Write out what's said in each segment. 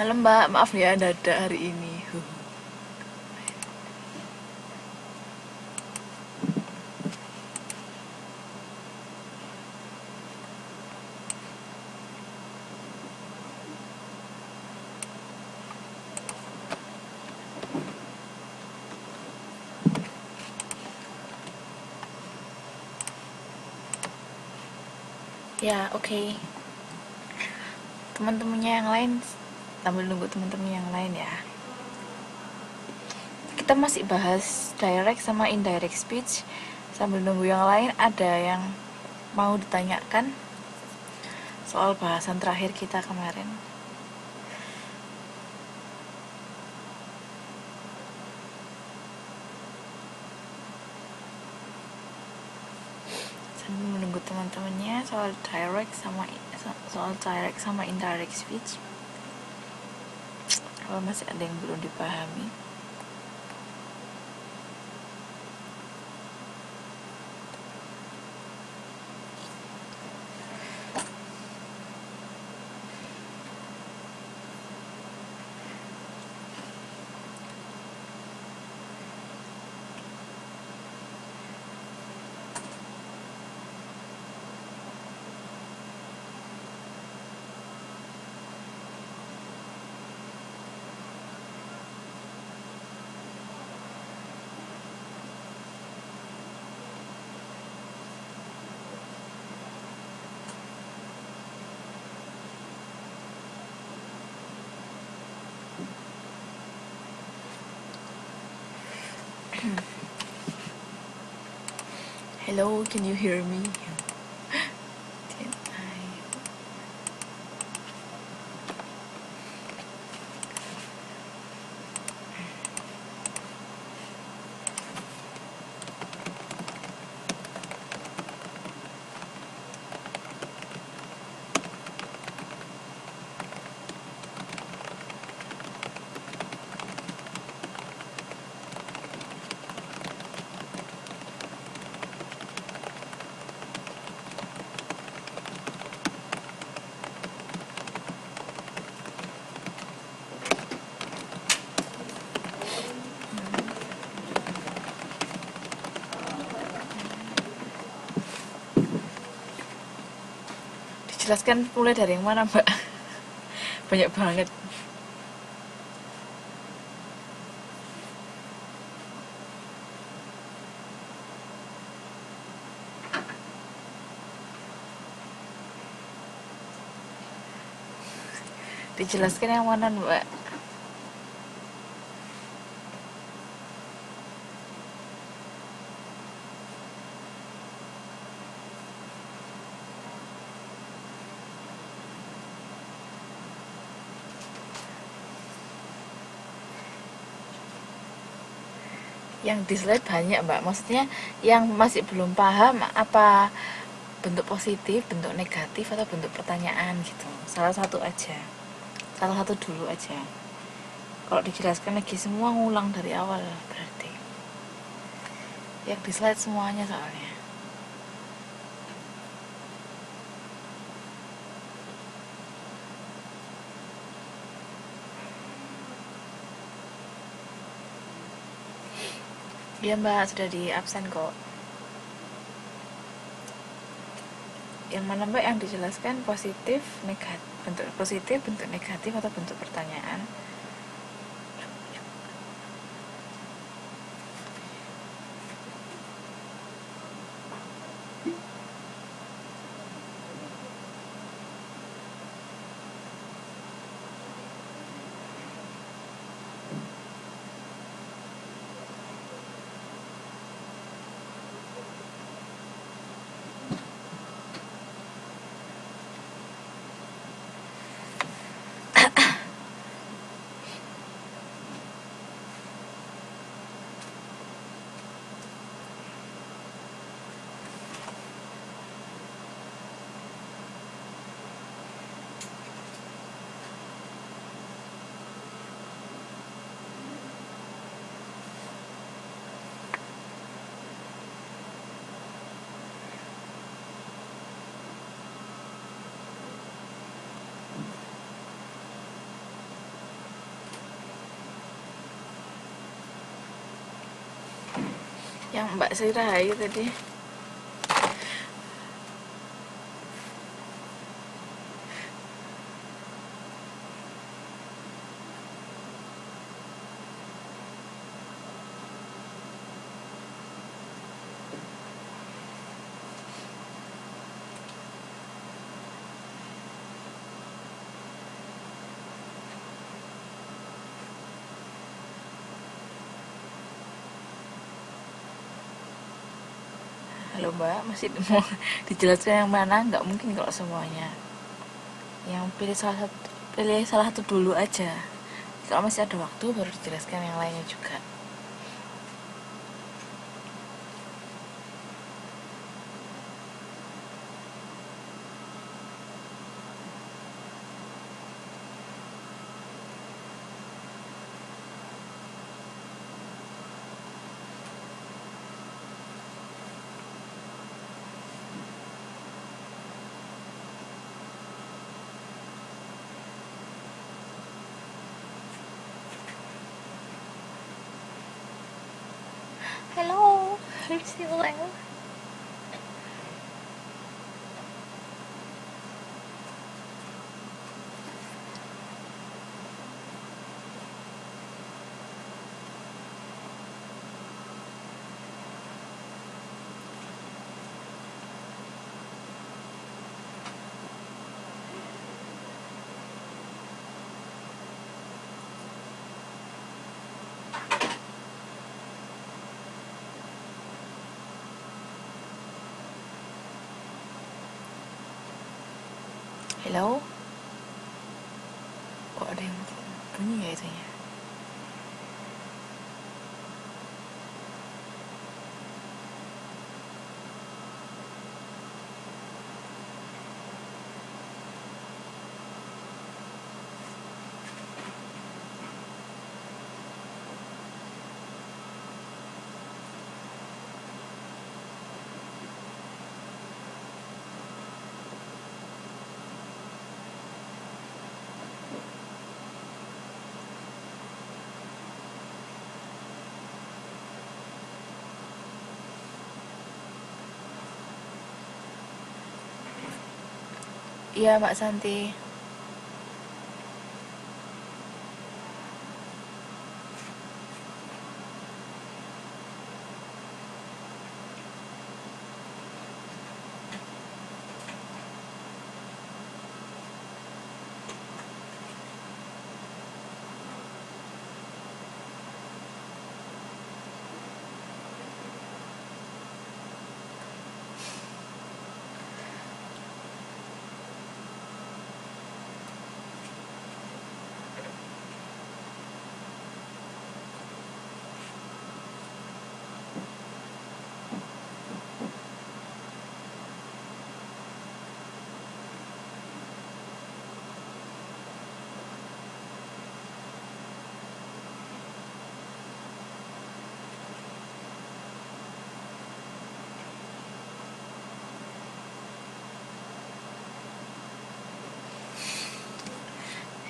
Halo Mbak, maaf ya dadak hari ini. Ya, oke. Teman-temannya yang lain sambil nunggu teman-teman yang lain ya. Kita masih bahas direct sama indirect speech. Sambil nunggu yang lain, ada yang mau ditanyakan soal bahasan terakhir kita kemarin? Sambil menunggu teman-temannya soal direct sama indirect speech. Kalau masih ada yang belum dipahami, hello, can you hear me? Can I? Dijelaskan mulai dari yang mana, Mbak? Banyak banget. Dijelaskan yang mana, Mbak? Yang di slide banyak, Mbak. Maksudnya yang masih belum paham apa bentuk positif, bentuk negatif, atau bentuk pertanyaan gitu. Salah satu aja. Salah satu dulu aja. Kalau dijelaskan lagi semua ngulang dari awal berarti. Yang di slide semuanya soalnya. Iya Mbak, sudah di absen kok. Yang mana Mbak yang dijelaskan positif, negatif, bentuk positif, bentuk negatif, atau bentuk pertanyaan? Yang Mbak Sri Rahayu tadi. Halo Mbak, masih mau dijelaskan yang mana? Nggak mungkin kalau semuanya. Yang pilih salah satu dulu aja. Kalau masih ada waktu baru dijelaskan yang lainnya juga. Hello, I'm still there. Hello. Kok ada yang bunyi ya itunya? Iya Mbak Santi.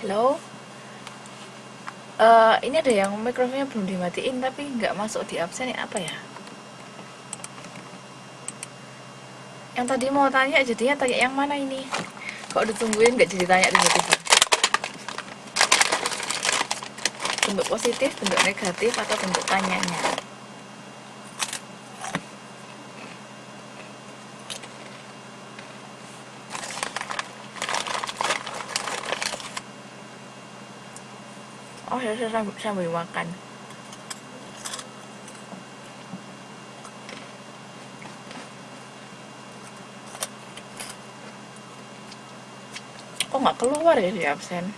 Hello. Ini ada yang mikrofonnya belum dimatiin tapi nggak masuk di absen ya, apa ya? Yang tadi mau tanya jadinya tanya yang mana ini? Kok ditungguin nggak jadi tanya tiba-tiba? Bentuk positif, bentuk negatif, atau bentuk tanyanya? Oh ya, saya sambil makan. Kok nggak keluar ya di absen?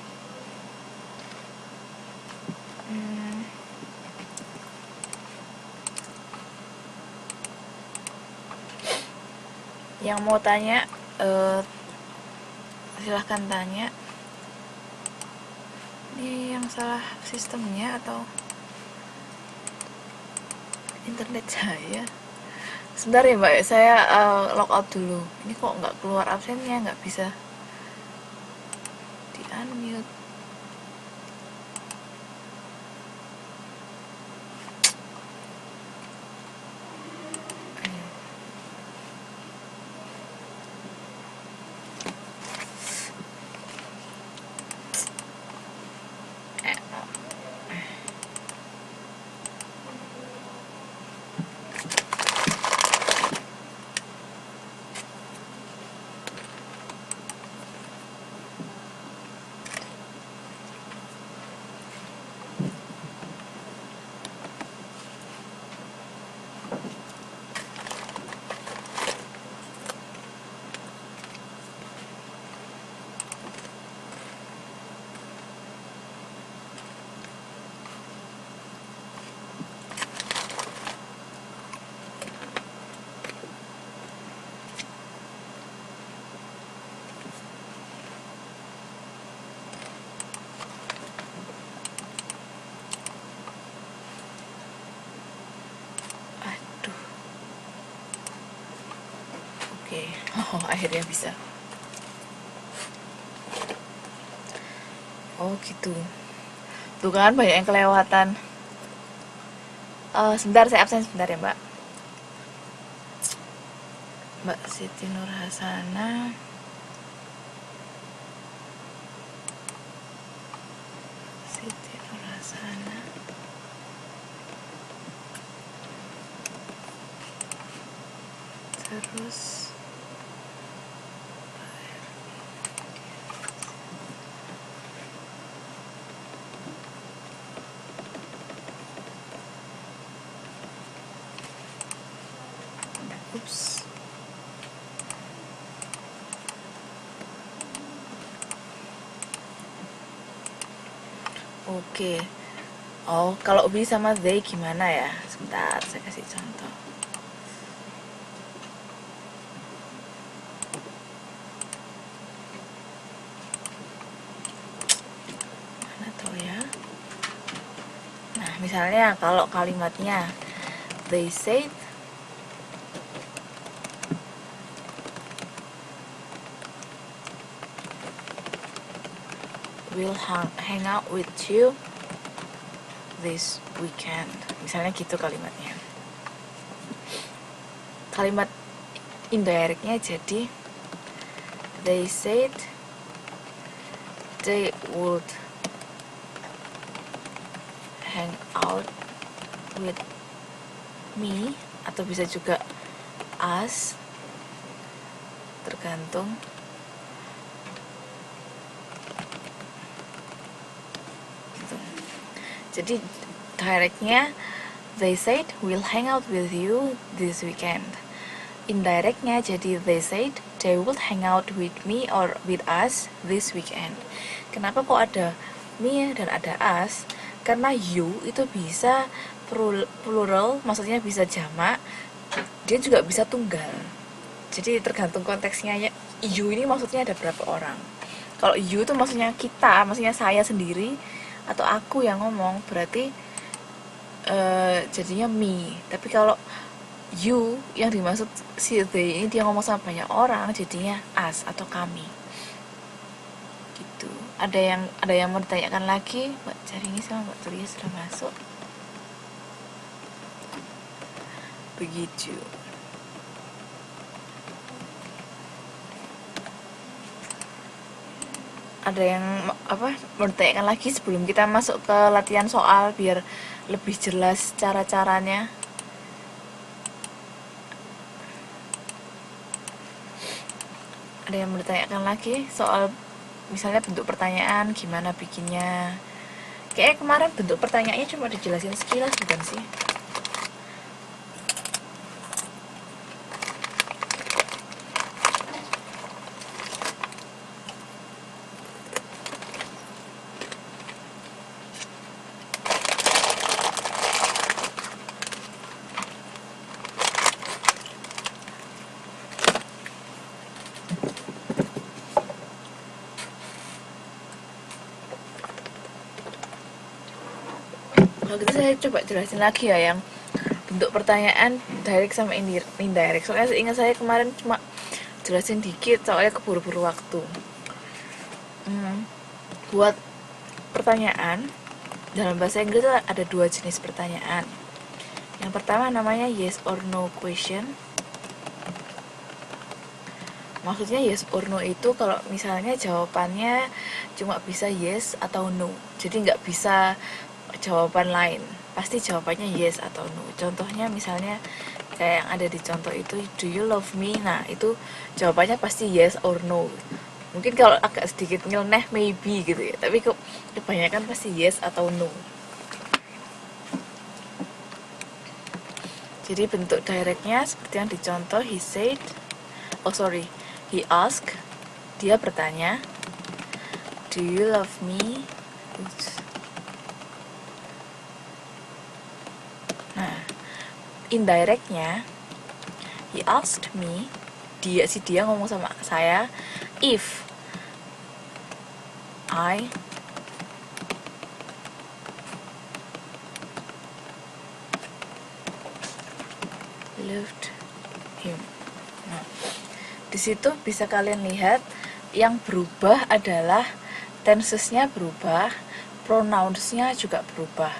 Hmm, yang mau tanya, silahkan tanya. Ini yang salah sistemnya atau internet saya? Sebentar ya Mbak, saya logout dulu. Ini kok nggak keluar absennya, nggak bisa di unmute. Oh, akhirnya bisa. Oh gitu. Tuh kan banyak yang kelewatan. Sebentar, saya absen sebentar ya Mbak. Mbak Siti Nurhasana. Siti Nurhasana. Terus ups. Oke. Oh, kalau be sama they gimana ya? Sebentar, saya kasih contoh. Mana tahu ya? Nah, misalnya kalau kalimatnya they said we'll hang out with you this weekend. Misalnya gitu kalimatnya. Kalimat indirectnya jadi they said they would hang out with me, atau bisa juga us, tergantung. Gitu. Jadi directnya they said we'll hang out with you this weekend. Indirectnya jadi they said they will hang out with me or with us this weekend. Kenapa kok ada me dan ada us? Karena you itu bisa plural, maksudnya bisa jamak, dia juga bisa tunggal. Jadi tergantung konteksnya ya. You ini maksudnya ada berapa orang. Kalau you itu maksudnya kita, maksudnya saya sendiri atau aku yang ngomong, berarti jadinya me. Tapi kalau you yang dimaksud si they ini dia ngomong sama banyak orang, jadinya us atau kami. Gitu. Ada yang mau ditanyakan lagi? Mbak Carini sama Mbak Tulia sudah masuk. Begitu. Ada yang mau ditanyakan lagi sebelum kita masuk ke latihan soal biar lebih jelas cara-caranya? Ada yang mau ditanyakan lagi soal misalnya bentuk pertanyaan gimana bikinnya? Kayaknya kemarin bentuk pertanyaannya cuma dijelasin sekilas bukan sih? Kalau gitu saya coba jelasin lagi ya yang bentuk pertanyaan direct sama indirect. Soalnya ingat saya kemarin cuma jelasin dikit soalnya keburu-buru waktu. Buat pertanyaan dalam bahasa Inggris ada dua jenis pertanyaan. Yang pertama namanya yes or no question. Maksudnya yes or no itu kalau misalnya jawabannya cuma bisa yes atau no, jadi nggak bisa jawaban lain, pasti jawabannya yes atau no. Contohnya misalnya kayak yang ada di contoh itu, do you love me? Nah itu jawabannya pasti yes or no. Mungkin kalau agak sedikit nyeleneh maybe gitu ya, tapi kebanyakan pasti yes atau no. Jadi bentuk directnya seperti yang dicontoh, he asked, dia bertanya, do you love me? Nah, indirectnya, he asked me, dia ngomong sama saya, if I loved him. Nah, Di situ bisa kalian lihat yang berubah adalah tensesnya berubah, pronounsnya juga berubah.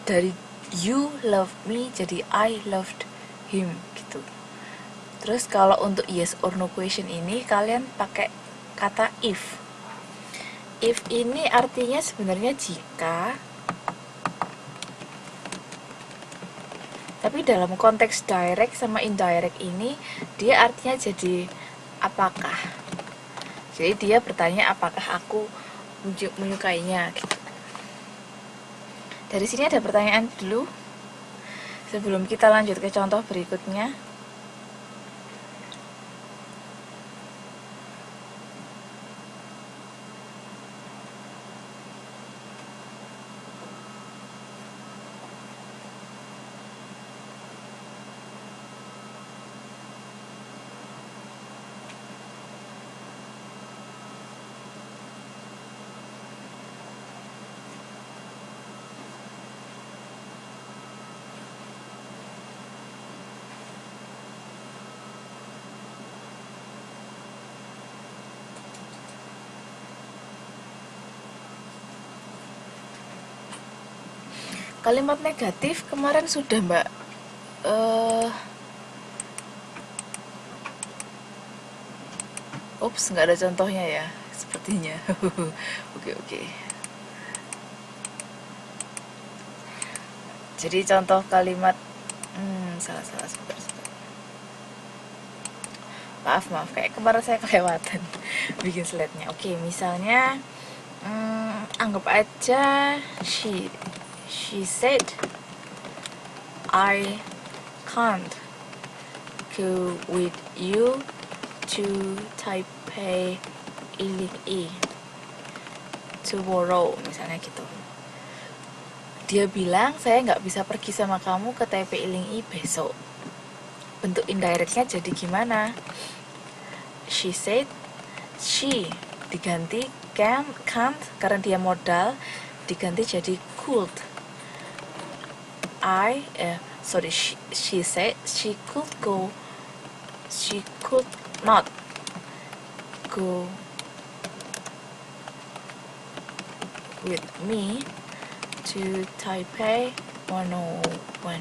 Dari you love me jadi I loved him gitu. Terus kalau untuk yes or no question ini kalian pakai kata if. If ini artinya sebenarnya jika, tapi dalam konteks direct sama indirect ini dia artinya jadi apakah. Jadi dia bertanya apakah aku menyukainya gitu. Dari sini ada pertanyaan dulu sebelum kita lanjut ke contoh berikutnya. Kalimat negatif kemarin sudah Mbak Ups, nggak ada contohnya ya sepertinya. Oke. Jadi contoh kalimat salah sebentar. Maaf kayak kemarin saya kelewatan bikin slide-nya. Oke, misalnya anggap aja she said I can't go with you to Taipei Iling tomorrow, misalnya gitu. Dia bilang saya nggak bisa pergi sama kamu ke Taipei Iling besok. Bentuk indirectnya jadi gimana? She said, she diganti can't karena dia modal, diganti jadi could. She said she could not go with me to Taipei 101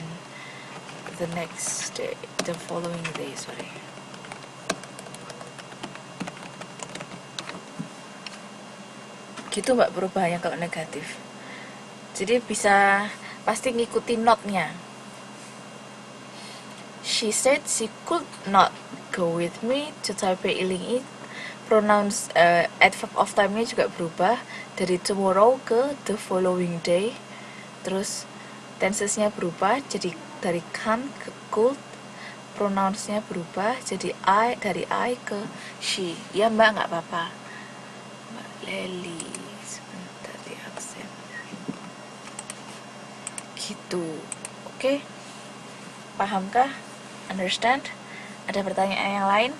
the following day. Gitu Mbak perubahannya kalau negatif. Jadi bisa pasti ngikuti not-nya. She said she could not go with me to Taipei Iling. Pronouns adverb of time-nya juga berubah dari tomorrow ke the following day. Terus tenses-nya berubah jadi dari can ke could. Pronouns-nya berubah jadi dari I ke she. Ya Mbak, nggak apa-apa. Mbak Leli sebentar di absen. Gitu. Oke. Pahamkah? Understand? Ada pertanyaan yang lain?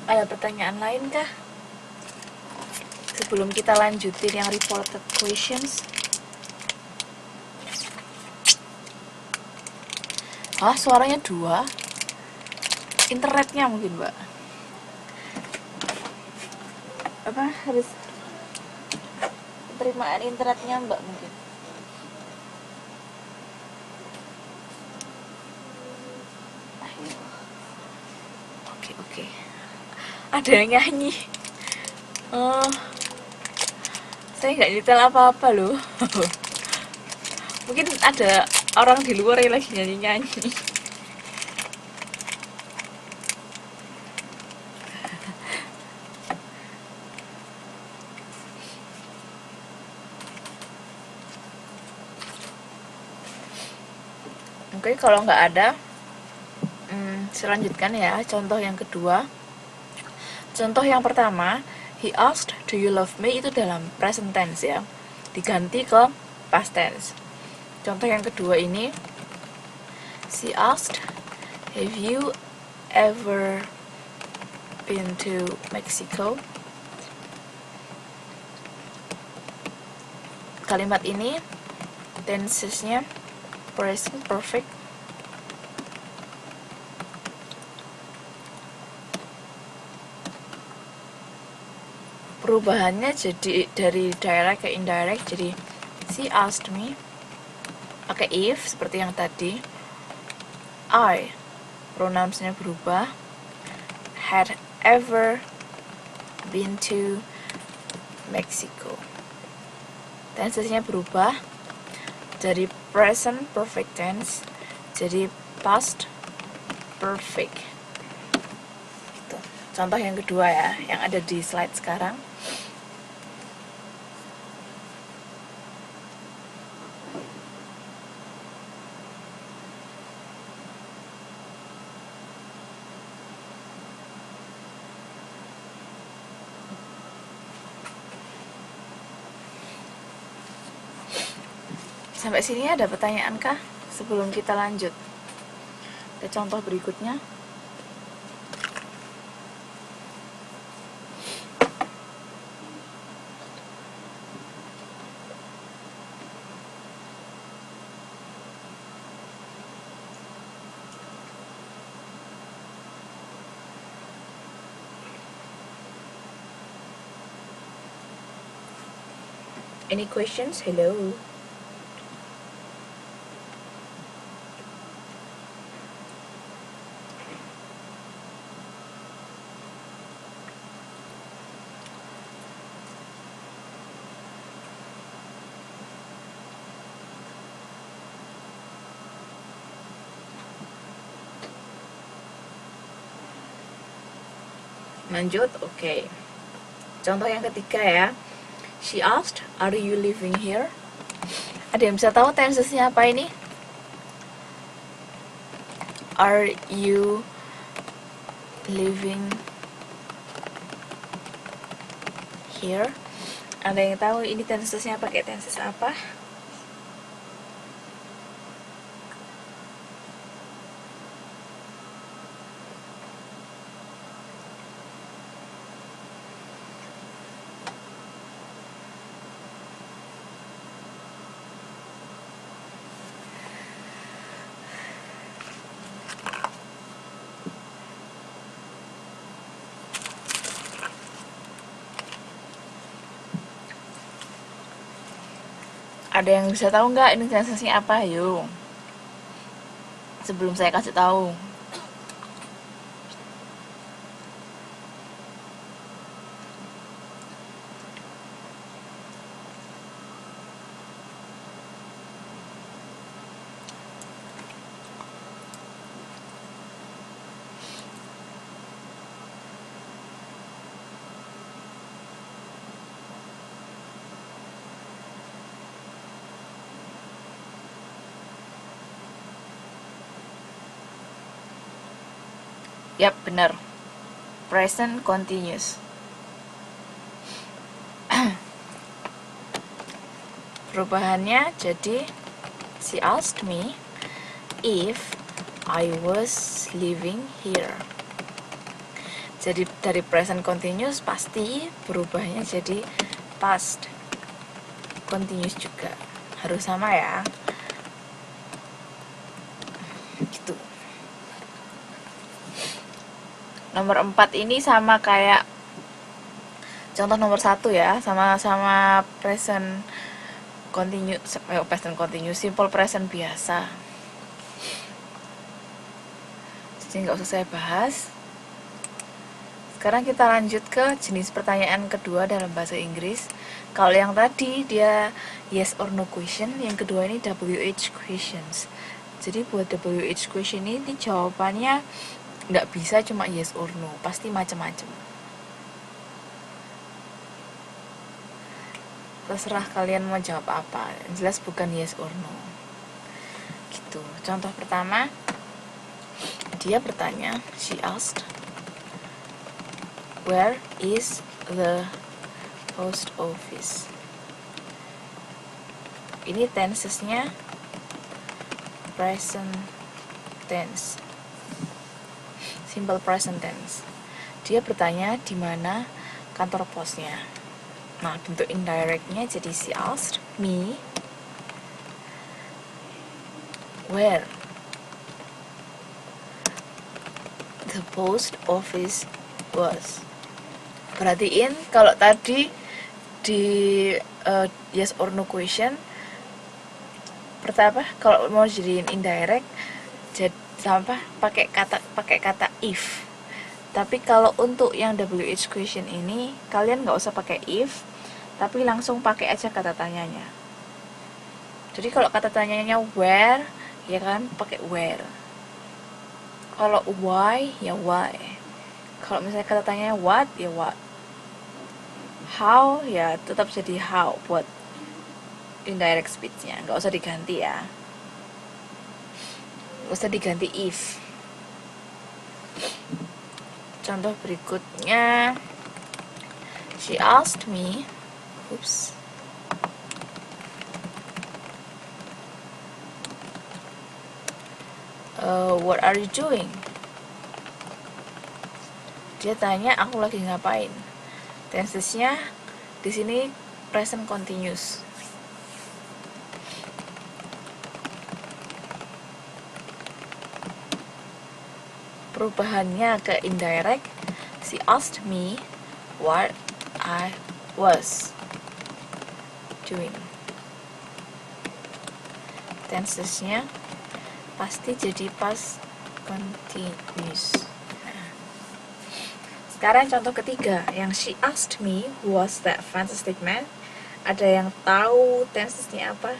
Ada pertanyaan lain kah? Sebelum kita lanjutin yang reported questions. Suaranya 2. Internetnya mungkin, Mbak. Harus penerimaan internetnya, Mbak, mungkin. Oke. Ada yang nyanyi. Saya nggak nyetel apa-apa loh. Mungkin ada orang di luar yang lagi nyanyi-nyanyi. Oke, kalau nggak ada, selanjutkan ya. Contoh yang kedua. Contoh yang pertama, he asked, "Do you love me?" Itu dalam present tense ya. Diganti ke past tense. Contoh yang kedua ini, she asked, "Have you ever been to Mexico?" Kalimat ini tensesnya present perfect. Perubahannya jadi dari direct ke indirect, jadi she asked me pakai if seperti yang tadi. I, pronounsnya berubah. Had ever been to Mexico. Tensesnya berubah dari present perfect tense jadi past perfect. Gitu. Contoh yang kedua ya, yang ada di slide sekarang. Sampai sini ada pertanyaan kah sebelum kita lanjut ke contoh berikutnya? Any questions? Hello. Lanjut, oke. Contoh yang ketiga ya. She asked, "Are you living here?" Ada yang bisa tahu tensesnya apa ini? Are you living here? Ada yang tahu ini tensesnya pakai tenses apa? Ada yang bisa tahu nggak ini tensesnya apa? Yuk, sebelum saya kasih tahu. Yap, benar. Present continuous. Perubahannya jadi she asked me if I was living here. Jadi dari present continuous pasti berubahnya jadi past continuous juga. Harus sama ya. Gitu. Nomor 4 ini sama kayak contoh nomor 1 ya, sama-sama present continuous, simple present biasa. Jadi nggak usah saya bahas. Sekarang kita lanjut ke jenis pertanyaan kedua dalam bahasa Inggris. Kalau yang tadi dia yes or no question, yang kedua ini WH questions. Jadi buat WH question ini jawabannya nggak bisa cuma yes or no, pasti macam-macam. Terserah kalian mau jawab apa, jelas bukan yes or no. Gitu. Gitu. Contoh pertama, dia bertanya, she asked, where is the post office? Ini tensesnya present tense, simple present tense. Dia bertanya di mana kantor posnya. Nah, bentuk indirectnya jadi she asked me where the post office was. Perhatiin kalau tadi di yes or no question, pertama kalau mau jadiin indirect pakai kata if. Tapi kalau untuk yang WH question ini kalian nggak usah pakai if, tapi langsung pakai aja kata tanyanya. Jadi kalau kata tanyanya where, ya kan, pakai where. Kalau why, ya why. Kalau misalnya kata tanyanya what, ya what. How, ya tetap jadi how buat indirect speech-nya. Nggak usah diganti ya. Nggak usah diganti if. Contoh berikutnya, she asked me, what are you doing? Dia tanya aku lagi ngapain. Tensesnya di sini present continuous. Perubahannya ke indirect, she asked me what I was doing. Tensesnya pasti jadi past continuous. Nah, sekarang contoh ketiga, yang she asked me who was that fantastic man. Ada yang tahu tensesnya apa?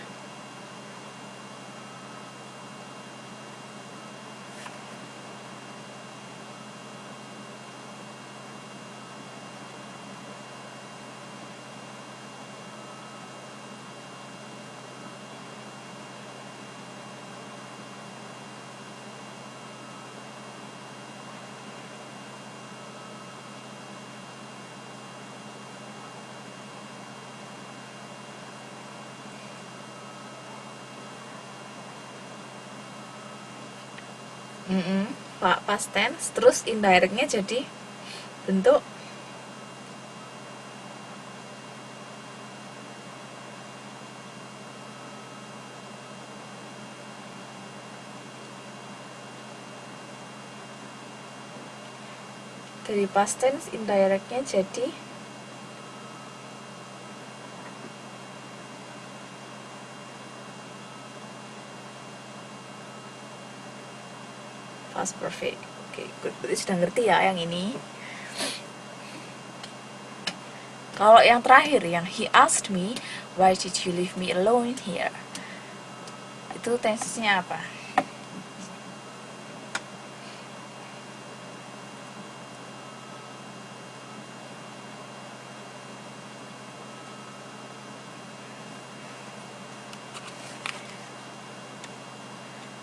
Pak past tense, terus indirectnya jadi bentuk dari past tense, indirectnya jadi past perfect. Oke, berarti sudah ngerti ya yang ini. Kalau yang terakhir, yang he asked me why did you leave me alone here, itu tensesnya apa?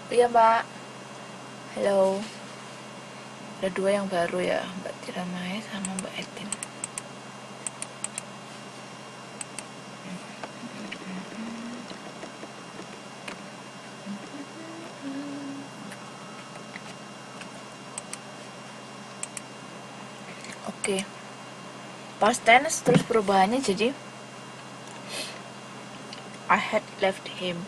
Iya mbak, halo. Ada dua yang baru ya, Mbak Tiramai sama Mbak Etin. Oke, past tense terus perubahannya jadi I had left him.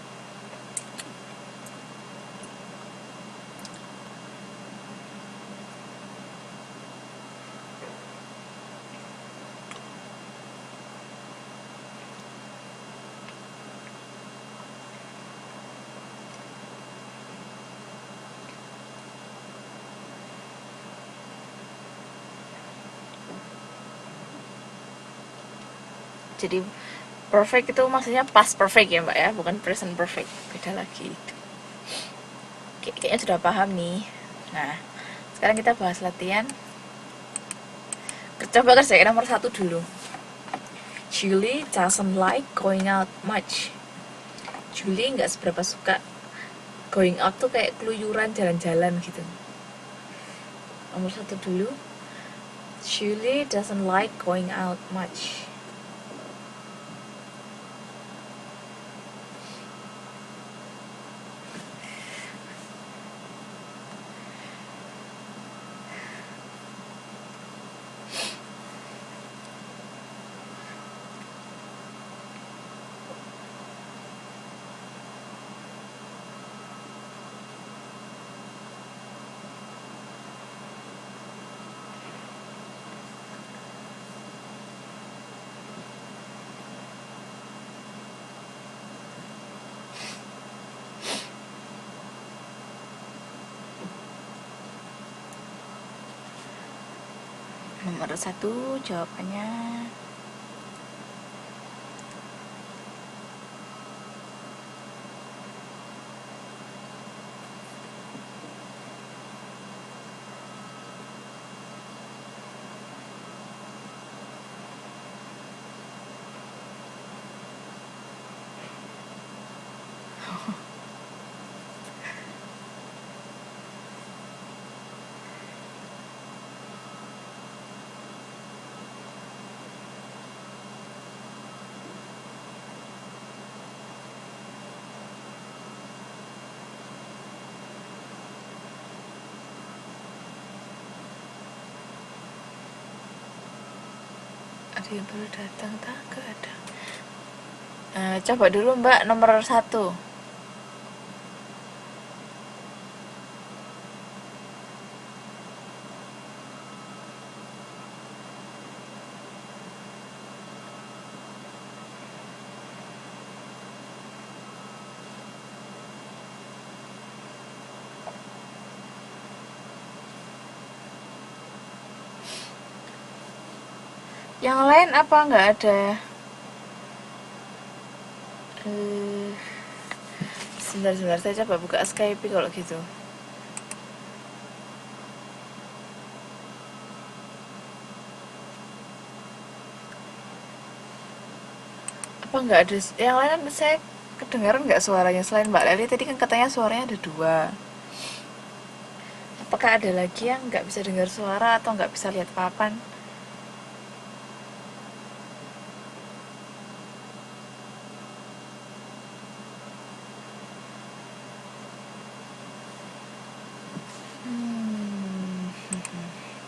Jadi perfect itu maksudnya past perfect ya mbak ya, bukan present perfect, beda lagi. Kayaknya sudah paham nih. Nah, sekarang kita bahas latihan. Coba kerjain nomor 1 dulu. Julie doesn't like going out much. Julie nggak seberapa suka Going out tuh kayak keluyuran, jalan-jalan gitu. Nomor 1 dulu. Julie doesn't like going out much. Nomor 1 jawabannya ada yang baru datang tak? Gak ada. Coba dulu Mbak nomor 1. Yang lain apa nggak ada? Sebentar, saya coba buka Skype kalau gitu. Apa nggak ada? Yang lain saya kedengaran nggak suaranya selain Mbak Leli tadi kan katanya suaranya ada 2. Apakah ada lagi yang nggak bisa dengar suara atau nggak bisa lihat papan?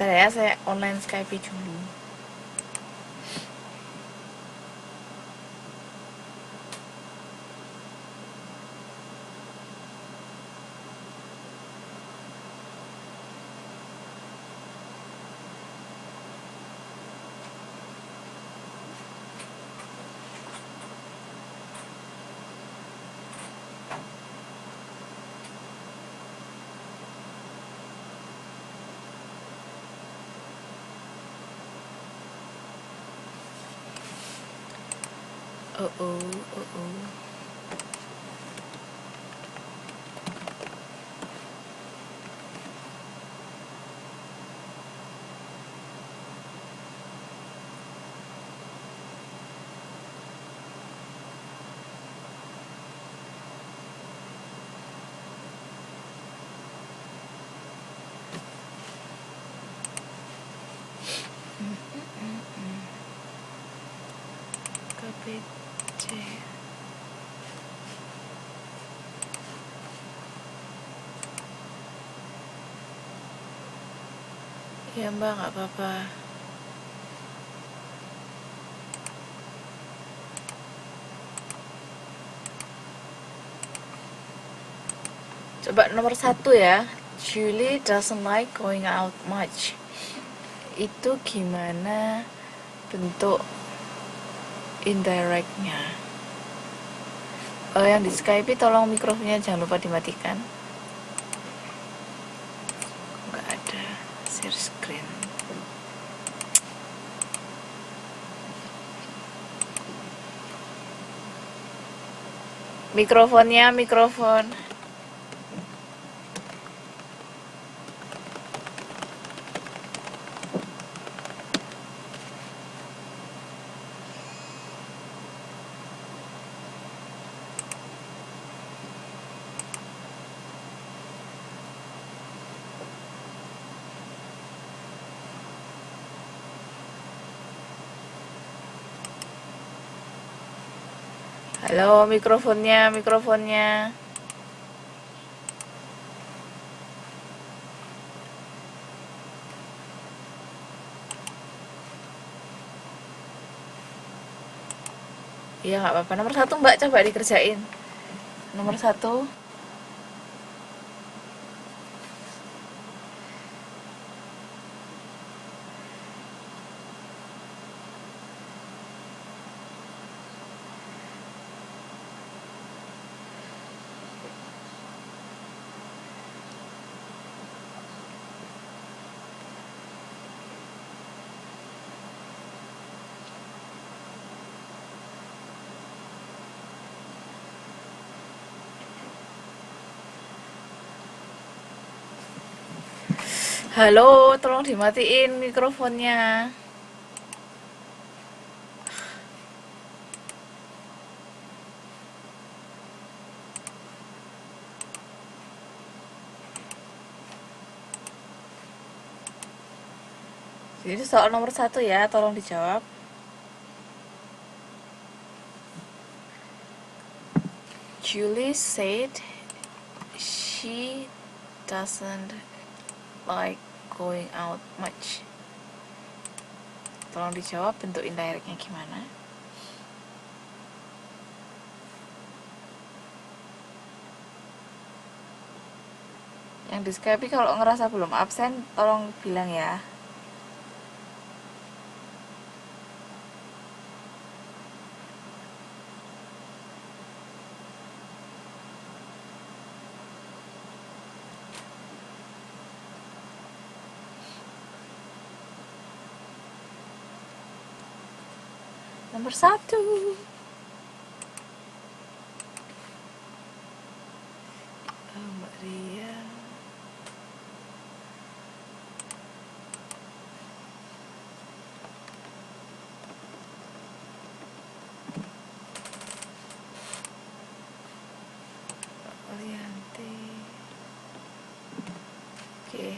Bentar ya, saya online Skype dulu. Oh. KPC. Ya Mbak, nggak apa-apa. Coba nomor 1 ya. Julie doesn't like going out much. Itu gimana bentuk indirectnya? Yang di Skype tolong mikrofonnya jangan lupa dimatikan. Nggak ada share screen. Mikrofon. Halo, mikrofonnya. Iya nggak apa-apa. Nomor 1 Mbak, coba dikerjain. Nomor 1. Halo, tolong dimatiin mikrofonnya. Jadi soal nomor 1 ya, tolong dijawab. Julie said she doesn't like going out much. Tolong dijawab bentuk indirectnya gimana. Yang di Skype kalau ngerasa belum absen, tolong bilang ya. Nomor 1. Mbak Ria. Orianti. Oke.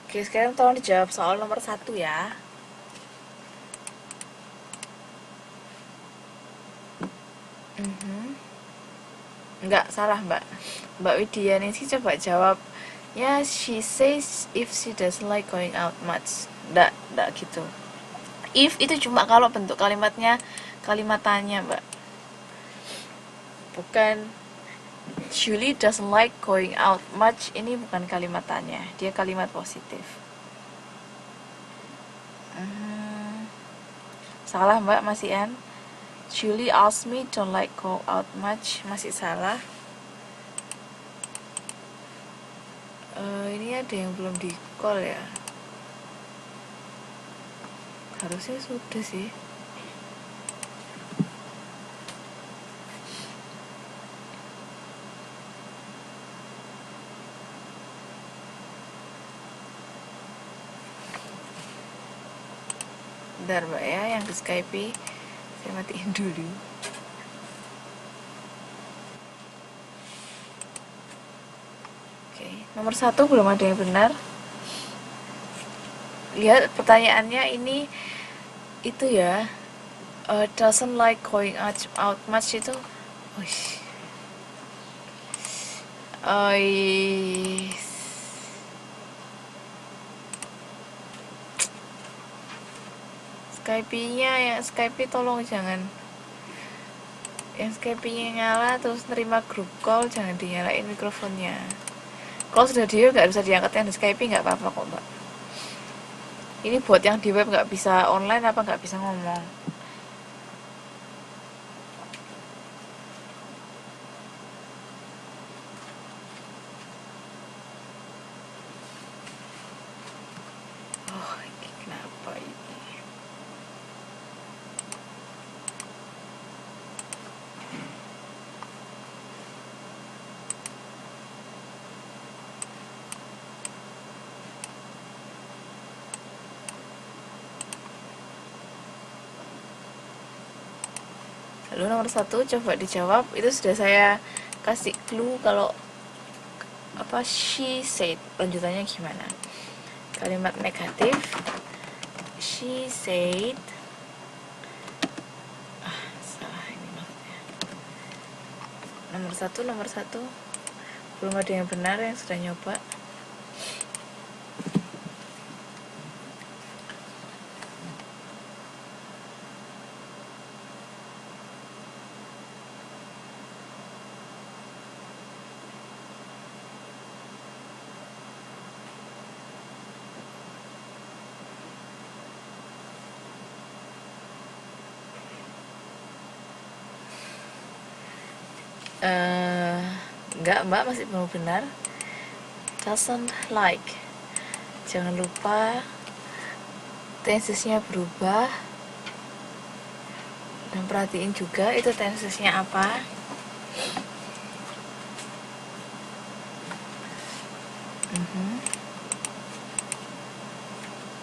Oke, sekarang tolong dijawab soal nomor 1 ya. Enggak, salah Mbak. Mbak Widya nih sih coba jawab. Ya, she says if she doesn't like going out much. Enggak gitu. If itu cuma kalau bentuk kalimatnya kalimat tanya, Mbak. Bukan Julie doesn't like going out much. Ini bukan kalimat tanya, dia kalimat positif. Salah Mbak, masih N. Julie asked me don't like go out much. Masih salah. Ini ada yang belum di call ya. Harusnya sudah sih. Bentar Mbak ya, yang di Skype saya matiin dulu. Oke, nomor 1 belum ada yang benar. Lihat pertanyaannya ini itu ya, doesn't like going out much itu. Skype-nya yang Skype tolong jangan, yang Skype-nya nyala terus nerima grup call jangan dinyalain mikrofonnya. Kalau sudah di web nggak bisa diangkat, yang di Skype nggak apa-apa kok Mbak. Ini buat yang di web nggak bisa online apa nggak bisa ngomong. Oh, ini kenapa ini? Lalu nomor 1 coba dijawab. Itu sudah saya kasih clue kalau apa she said, lanjutannya gimana. Kalimat negatif, she said, salah ini maksudnya. Nomor satu, belum ada yang benar yang sudah nyoba. Enggak mbak, masih belum benar. Doesn't like, jangan lupa tensesnya berubah, dan perhatiin juga itu tensesnya apa.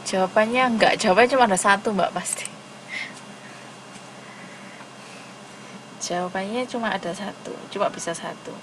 Jawabannya enggak, jawabannya cuma ada satu mbak, pasti jawabannya cuma ada satu, cuma bisa satu.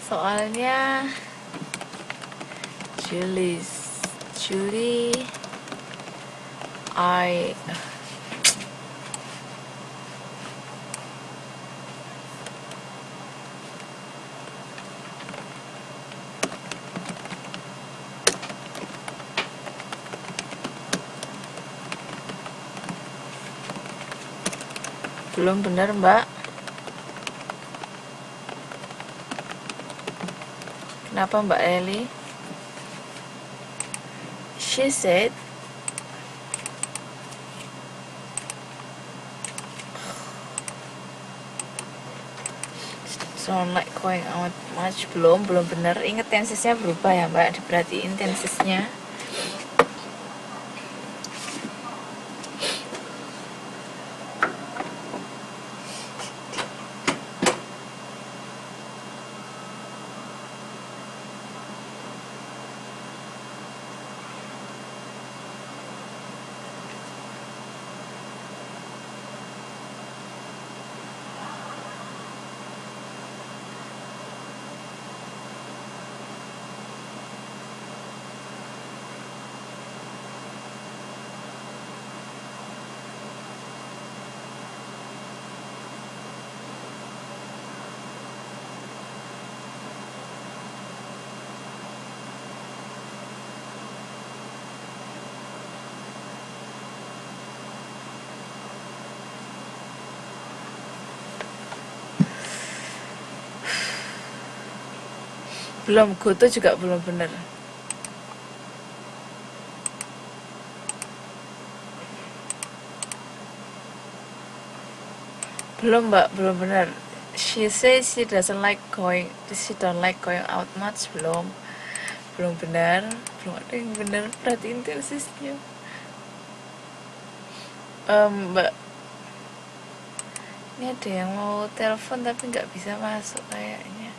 Soalnya Julie, belum benar mbak. Kenapa mbak Eli? She said, sound like going out much. Belum benar. Ingat tensesnya berubah ya mbak, diperhatiin tensesnya. Belum, goto juga belum benar. Belum mbak, belum benar. She says she don't like going out much. Belum benar, belum ada yang benar. Perhatiin tensesnya. Mbak, ini ada yang mau telepon tapi nggak bisa masuk kayaknya.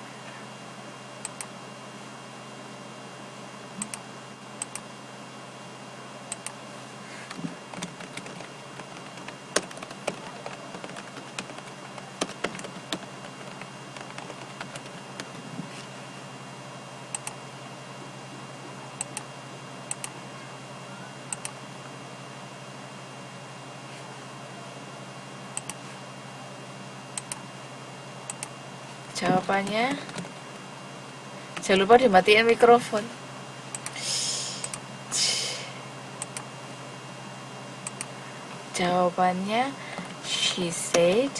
Jawabannya, jangan lupa dimatiin mikrofon. Jawabannya, she said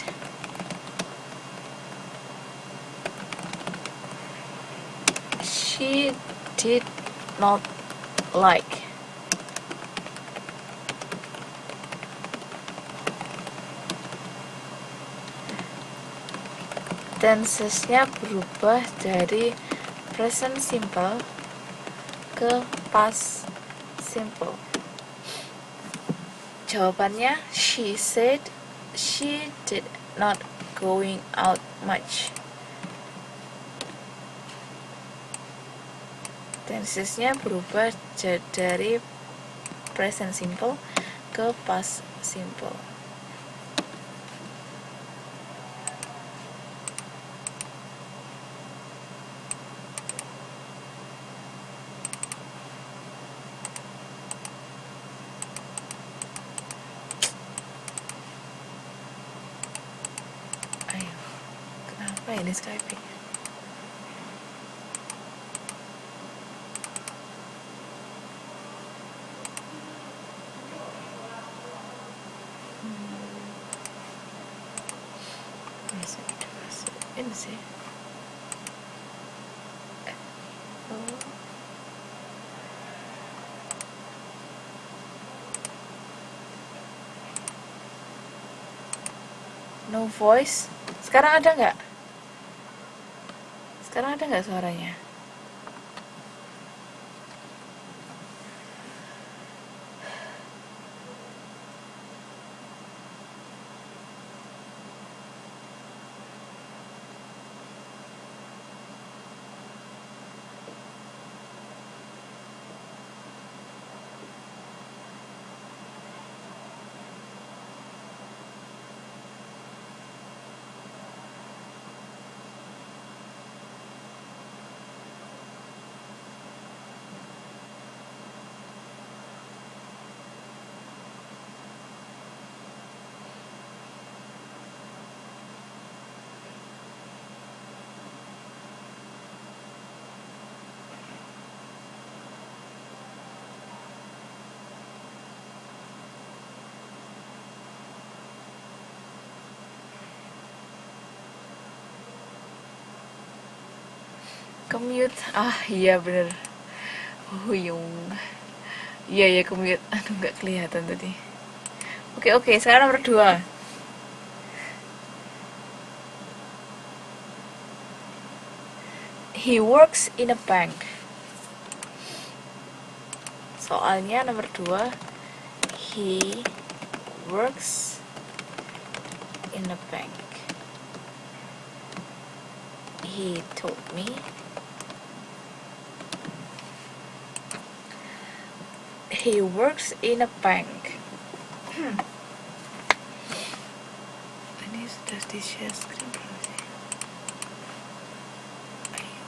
she did not like. tensesnya berubah dari present simple ke past simple? Jawabannya, she said she did not going out much. Tensesnya berubah dari present simple ke past simple. Ayo, kenapa ini Skype? Ini sih. No voice. Sekarang ada nggak? Sekarang ada nggak suaranya? Commute. Ah iya bener. Huyung. Iya commute. Aduh nggak kelihatan tadi. Oke, sekarang nomor 2. He works in a bank. Soalnya nomor 2, he works in a bank. He told me he works in a bank. Ini sudah di share screen belum sih? Ayo.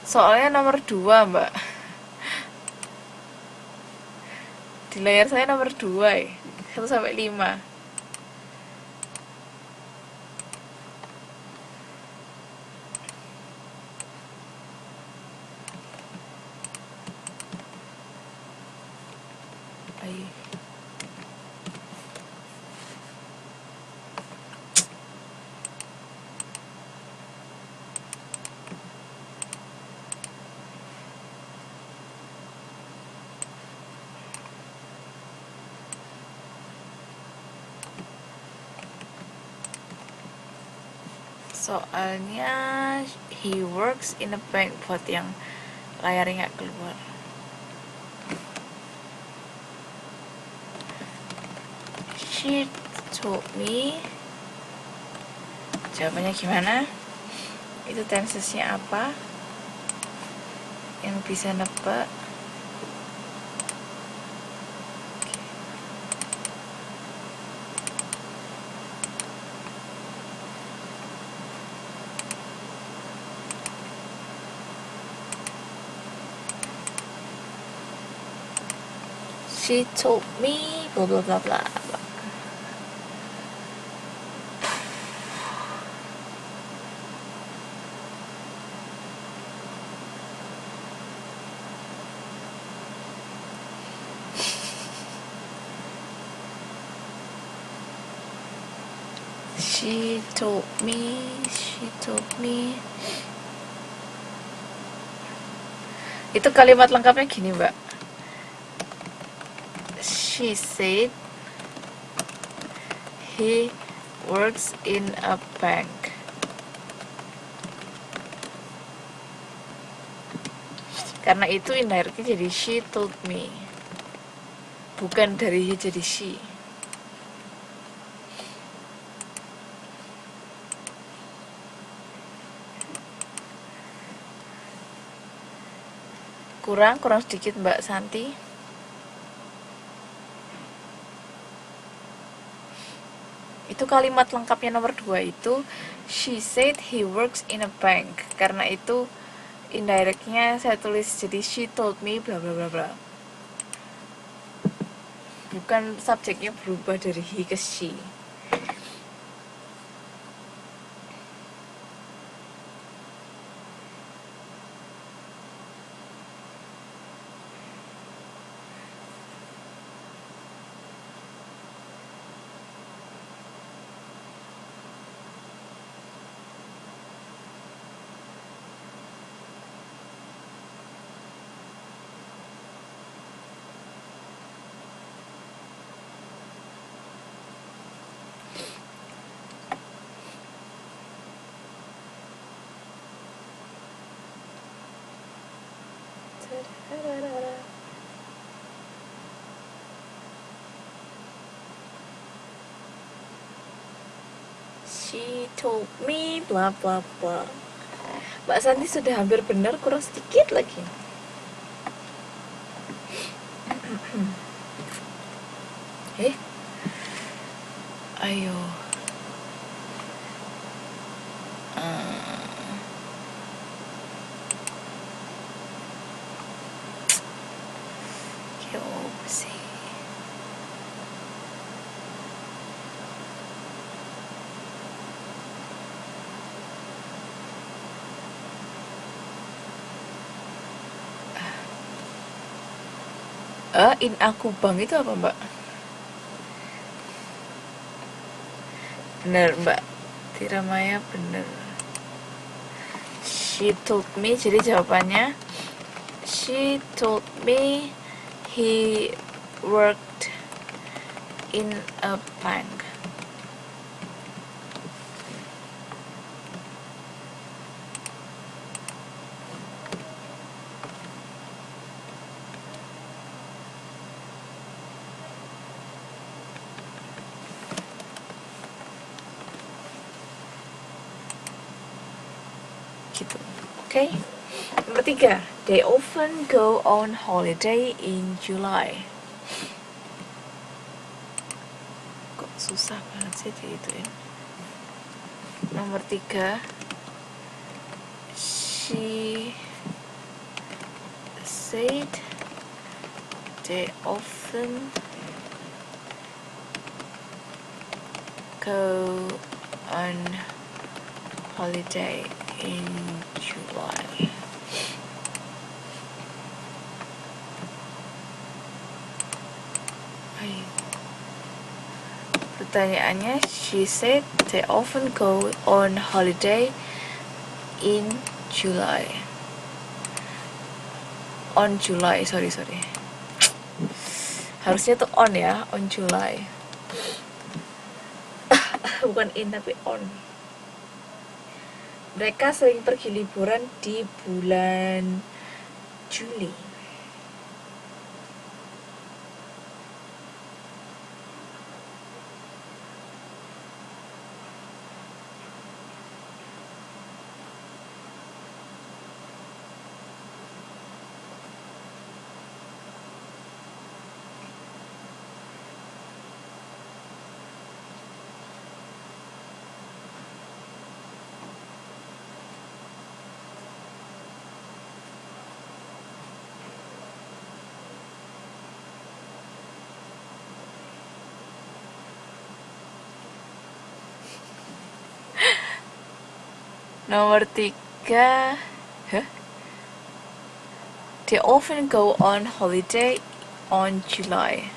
Soalnya nomor 2 mbak. Di layar saya nomor 2 ya. 1 sampai 5. Ayo. Soalnya he works in a bank, buat yang layarnya nggak keluar. She told me. Jawabannya gimana? Itu tensesnya apa? Yang bisa nebak. She told me blah blah blah blah. She told me. Itu kalimat lengkapnya gini mbak. She said he works in a bank. Karena itu indirectly jadi she told me, bukan dari he jadi she. Kurang sedikit Mbak Santi. Itu kalimat lengkapnya nomor 2 itu she said he works in a bank. Karena itu indirectnya saya tulis jadi she told me bla bla bla bla. Bukan subjeknya berubah dari he ke she. She told me bla bla bla. Mbak Santi sudah hampir benar, kurang sedikit lagi. Ayo. Apa sih? In aku bang itu apa Mbak? Bener Mbak Tiramaya, bener. She told me, jadi jawabannya she told me he worked in a bank. Gitu. Oke. Nomor 3, they often go on holiday in July. Kok susah banget sih diituin. Nomor 3, she said they often go on holiday in July. Pertanyaannya, she said they often go on holiday in July. On July, sorry. Harusnya tuh on ya, on July. Bukan in tapi on. Mereka sering pergi liburan di bulan Juli. Nomor 3, they often go on holiday on July.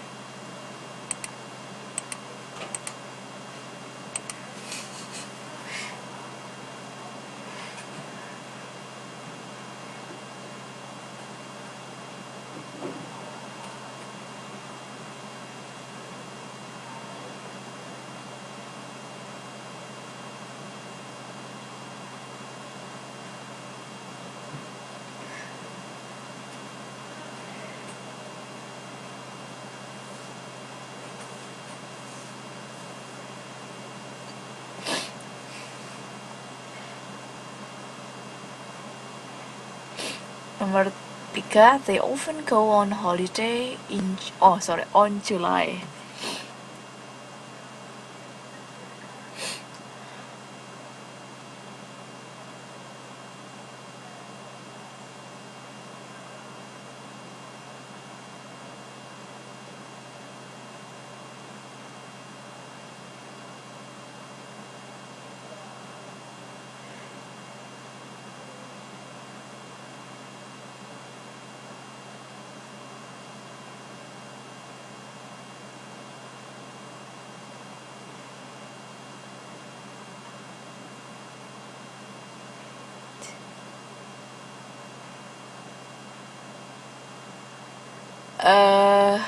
Nomor 3, they often go on holiday on July. eh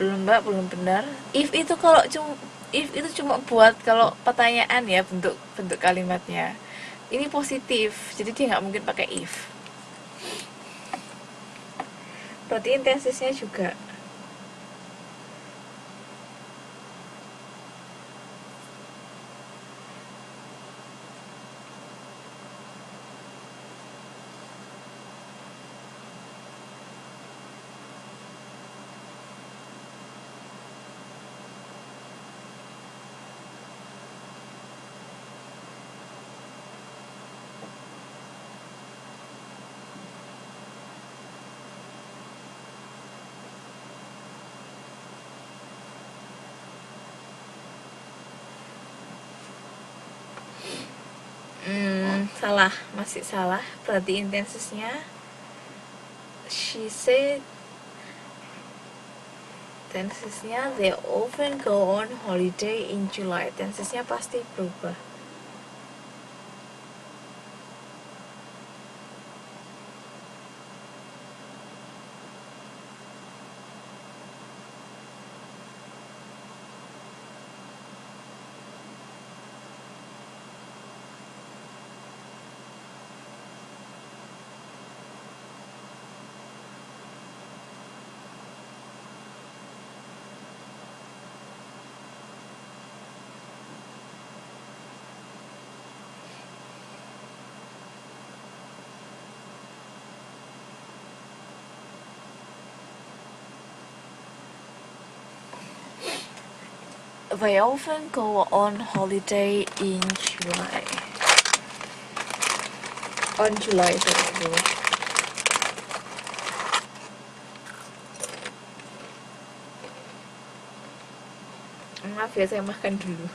belum mbak, belum benar. If itu cuma buat kalau pertanyaan ya, bentuk bentuk kalimatnya ini positif, jadi dia nggak mungkin pakai if. Perhatiin tensesnya juga. Salah, masih salah. Perhatiin tensesnya. She said, tensesnya they often go on holiday in July. Tensesnya pasti berubah. They often go on holiday in July. On July itu. Maaf ya, saya makan dulu.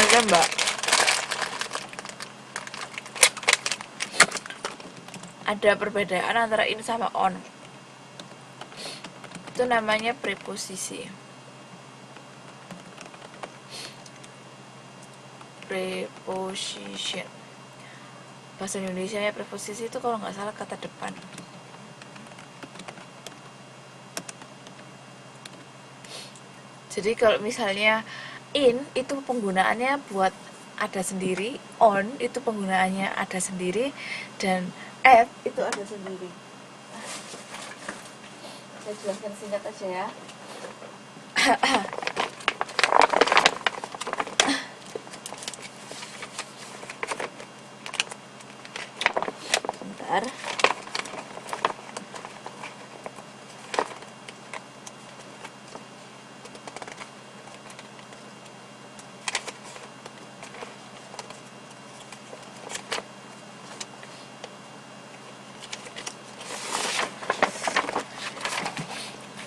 Ada mbak, ada perbedaan antara in sama on. Itu namanya preposisi. Preposition. Bahasa Indonesia ya, preposisi itu kalau nggak salah kata depan. Jadi kalau misalnya in itu penggunaannya buat ada sendiri, on itu penggunaannya ada sendiri, dan at itu ada sendiri. Saya jelaskan singkat aja ya. Bentar.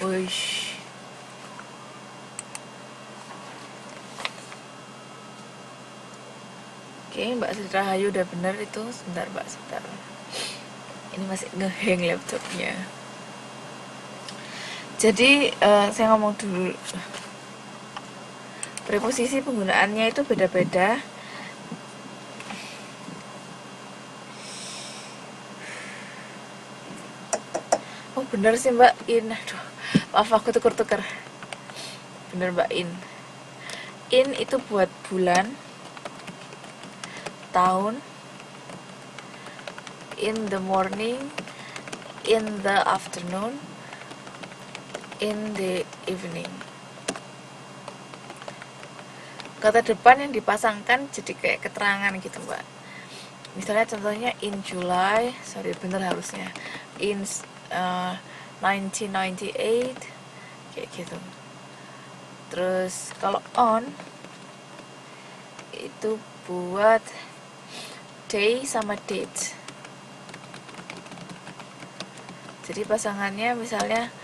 Uish. Oke, Mbak Sri Rahayu udah bener itu. Sebentar Mbak, sebentar. Ini masih ngehang laptopnya. Jadi saya ngomong dulu. Preposisi penggunaannya itu beda-beda. Oh bener sih Mbak In. Aduh, maaf aku tuker-tuker. Bener Mbak In. In itu buat bulan, tahun, in the morning, in the afternoon, in the evening. Kata depan yang dipasangkan jadi kayak keterangan gitu Mbak. Misalnya contohnya in July, sorry bener harusnya, in 1998 kayak gitu. Terus kalau on itu buat day sama date. Jadi pasangannya misalnya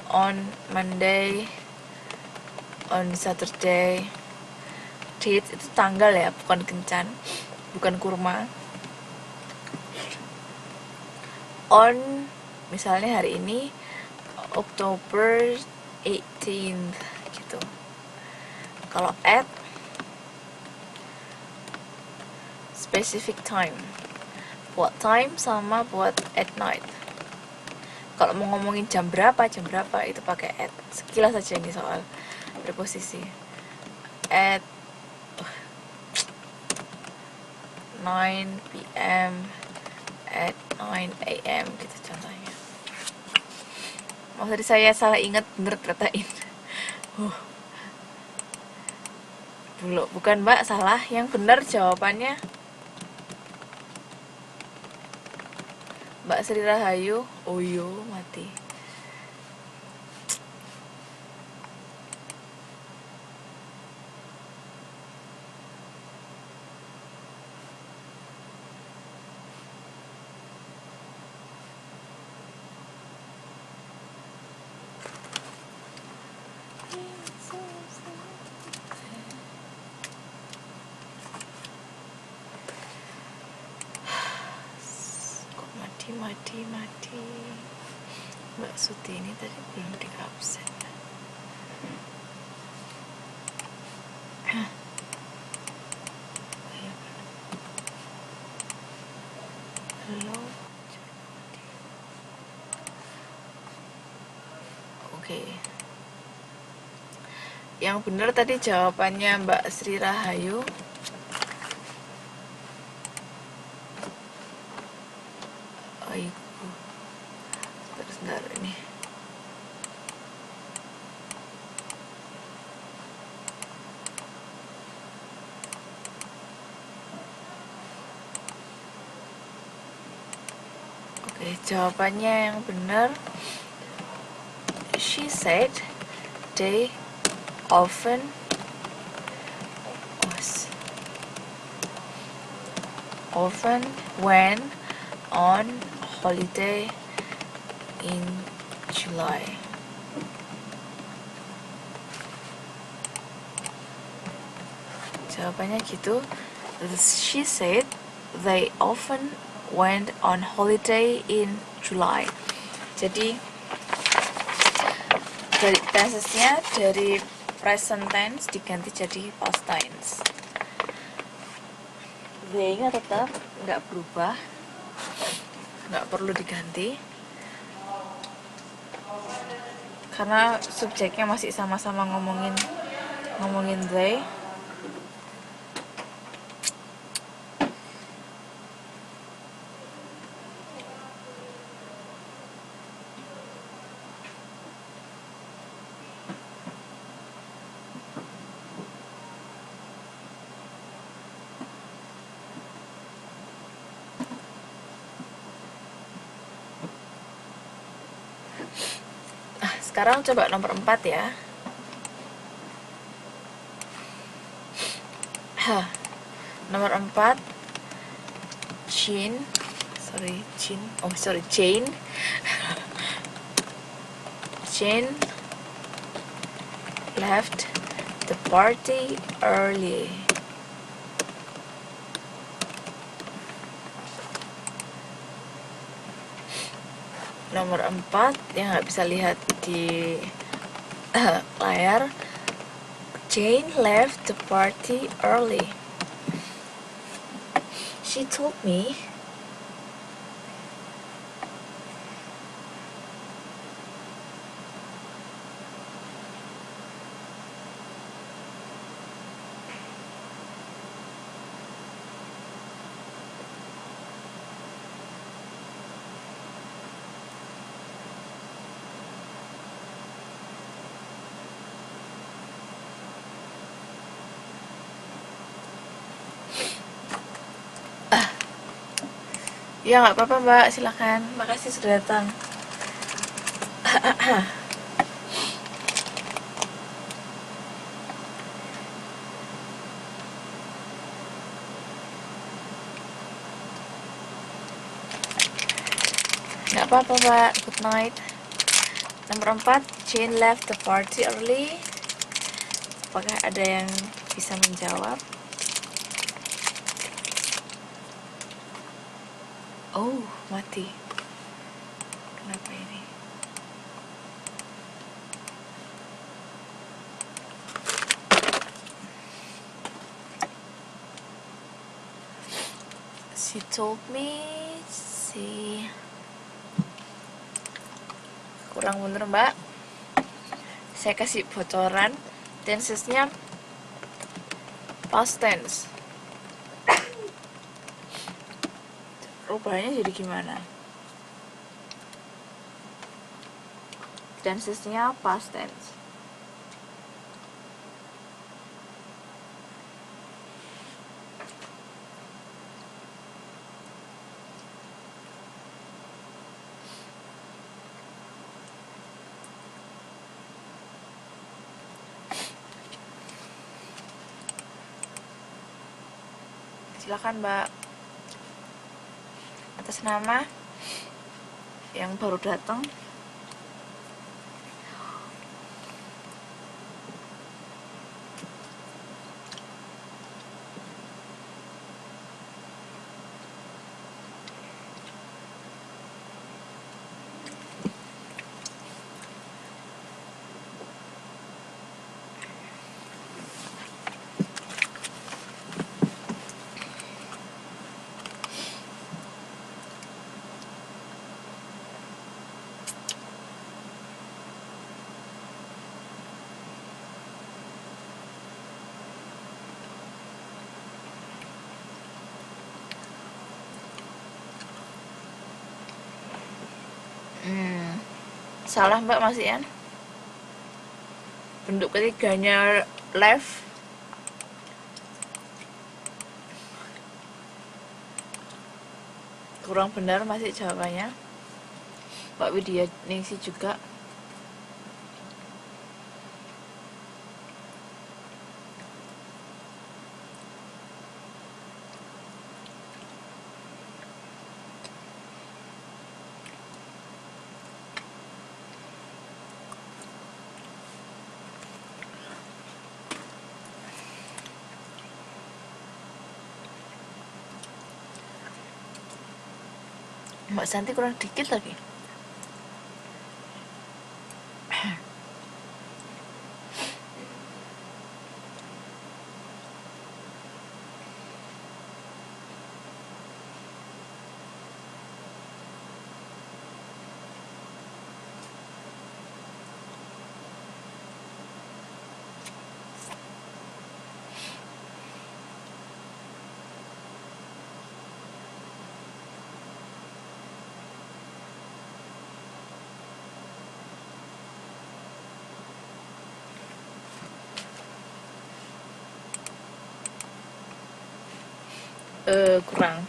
on Monday, on Saturday. Date itu tanggal ya, bukan kencan, bukan kurma. On misalnya hari ini October 18th gitu. Kalau at specific time, buat time sama buat at night. Kalau mau ngomongin jam berapa itu pakai at. Sekilas saja ini soal preposisi. At 9 p.m. at 9 a.m. gitu contohnya. Maksud saya salah ingat, bener katain. Bukan Mbak, salah. Yang benar jawabannya Mbak Sri Rahayu. Oh yo, mati. Mati. Mbak Suti ini tadi belum di absen. Halo. Oke. Yang benar tadi jawabannya Mbak Sri Rahayu. Sebentar ini. Oke, jawabannya yang benar. She said they often went on holiday in July. Jawabannya gitu. She said they often went on holiday in July. Jadi dari tensesnya dari present tense diganti jadi past tense. They-nya tetap nggak berubah, nggak perlu diganti karena subjeknya masih sama-sama ngomongin they. Sekarang coba nomor 4 ya. Nomor 4, Jane. Jane left the party early. Nomor 4 yang nggak bisa lihat di layar, Jane left the party early. She told me ya nggak apa-apa mbak, silakan, makasih sudah datang. Nggak apa-apa mbak, good night. Nomor 4, Jane left the party early. Apakah ada yang bisa menjawab? Oh, mati. Kenapa ini? She told me, kurang bener mbak. Saya kasih bocoran, tensesnya past tense. Rubahnya jadi gimana? Tensesnya past tense. Silakan mbak, atas nama yang baru datang. Salah mbak, masih Ian. Bentuk ketiganya left. Kurang benar masih jawabannya. Mbak Widya Ningsi juga. Mbak Santi kurang dikit lagi. Kurang.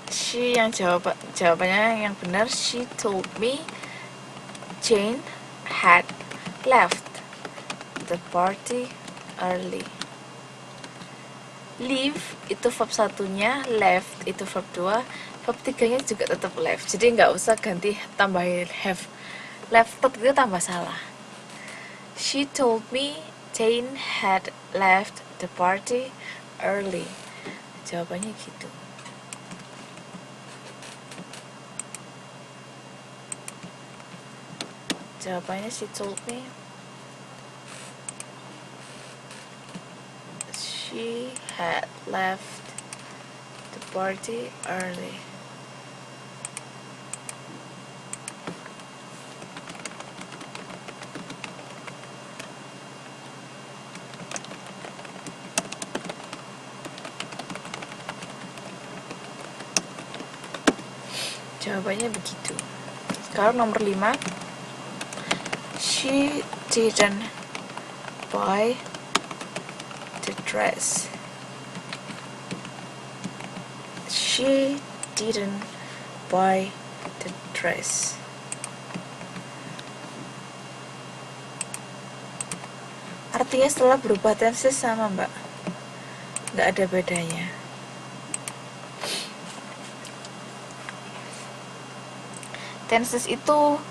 She yang jawabannya yang benar. She told me Jane had left the party early. Leave itu verb satunya, left itu verb 2, verb 3-nya juga tetap left. Jadi nggak usah ganti tambahin have. Left itu tambah salah. She told me Jane had left the party early. Jawabannya gitu. Jawabannya she told me she had left the party early. Jawabannya begitu. Sekarang nomor 5. She didn't buy the dress. She didn't buy the dress. Artinya setelah berubah tenses sama, Mbak. Nggak ada bedanya. Tenses itu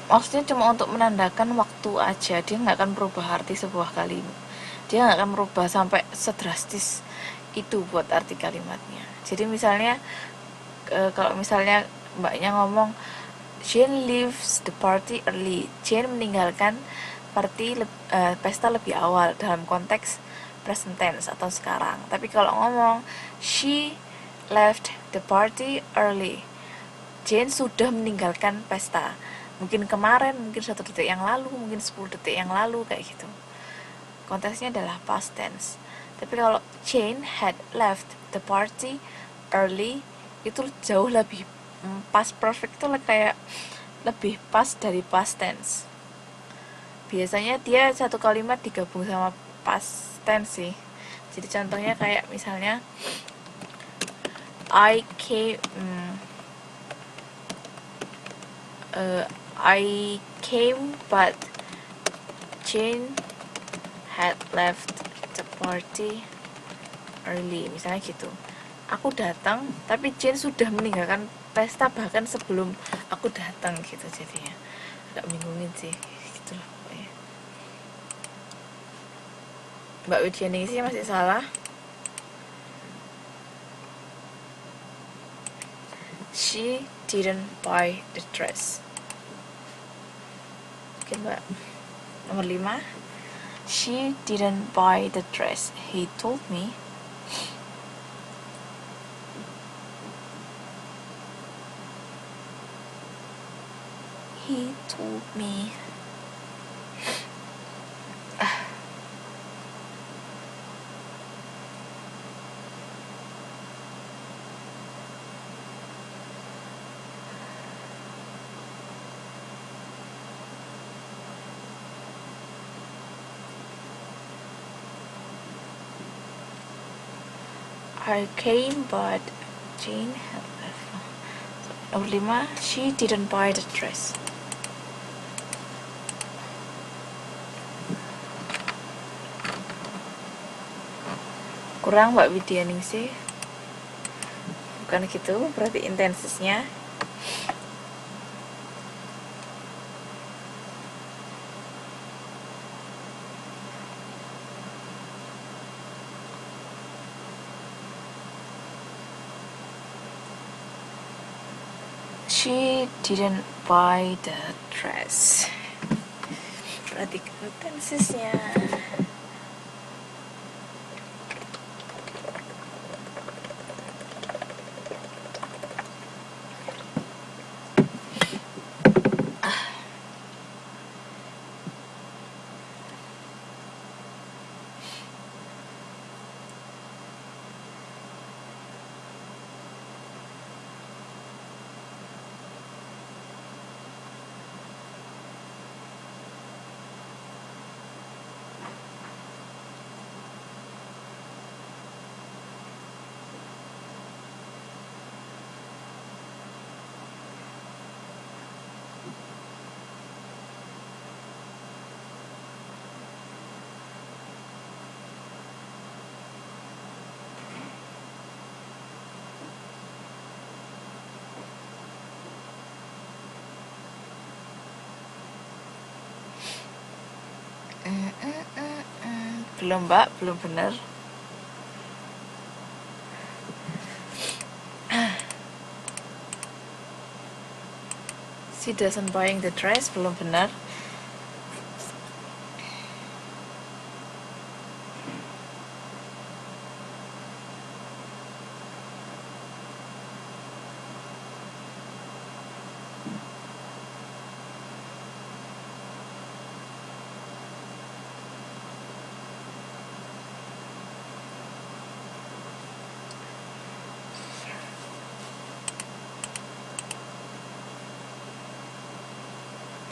maksudnya cuma untuk menandakan waktu aja, dia nggak akan merubah arti sebuah kalimat, dia nggak akan merubah sampai sedrastis itu buat arti kalimatnya. Jadi misalnya kalau misalnya mbaknya ngomong Jane leaves the party early, Jane meninggalkan pesta lebih awal dalam konteks present tense atau sekarang. Tapi kalau ngomong she left the party early, Jane sudah meninggalkan pesta, mungkin kemarin, mungkin 1 detik yang lalu, mungkin 10 detik yang lalu, kayak gitu. Konteksnya adalah past tense. Tapi kalau Jane had left the party early, itu jauh lebih past perfect, itu kayak lebih pas dari past tense. Biasanya dia satu kalimat digabung sama past tense sih. Jadi contohnya kayak misalnya I came but Jane had left the party early, misalnya gitu. Aku datang tapi Jane sudah meninggalkan pesta bahkan sebelum aku datang gitu. Jadinya agak bingungin sih gitu lah pokoknya. Mbak Widianing sih masih salah. She didn't buy the dress. Oke Mbak. Nomor 5. She didn't buy the dress. He told me. He told me. I came but Jane had left. Nomor 5. She didn't buy the dress. Kurang Mbak Widianing sih. Bukan gitu, berarti intensisnya. She didn't buy the dress. Berarti intensisnya. Belum mbak, belum bener. She doesn't buying the dress, belum benar.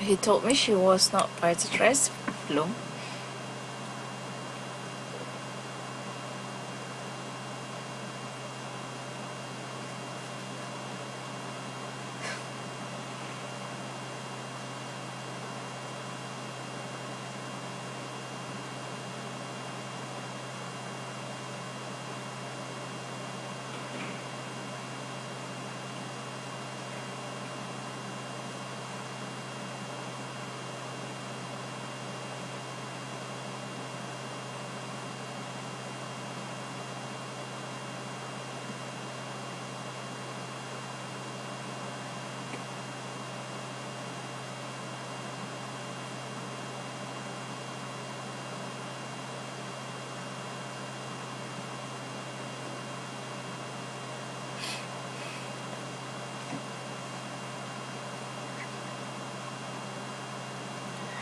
He told me she was not buy the dress, belum.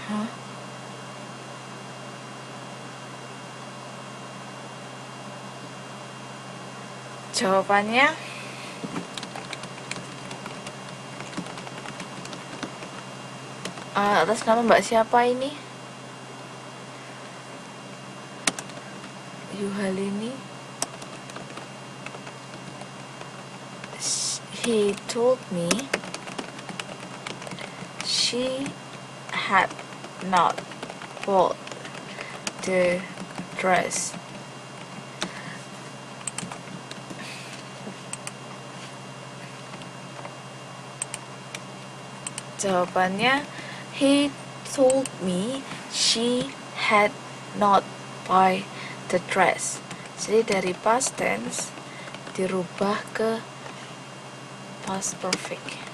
Hah? Jawabannya atas nama mbak siapa ini? Yuhalini. He told me she had not bought the dress. Jawabannya, he told me she had not buy the dress. Jadi dari past tense dirubah ke past perfect.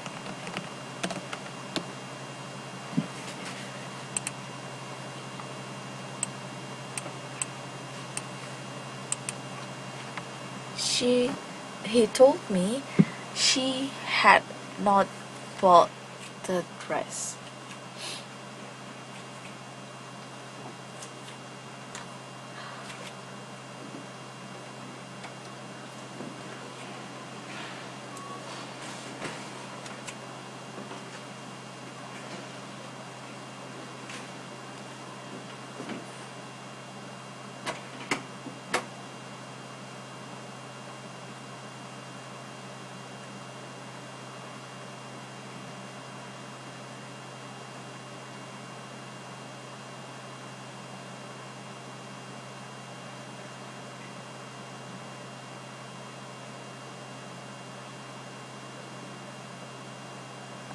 He told me she had not bought the dress.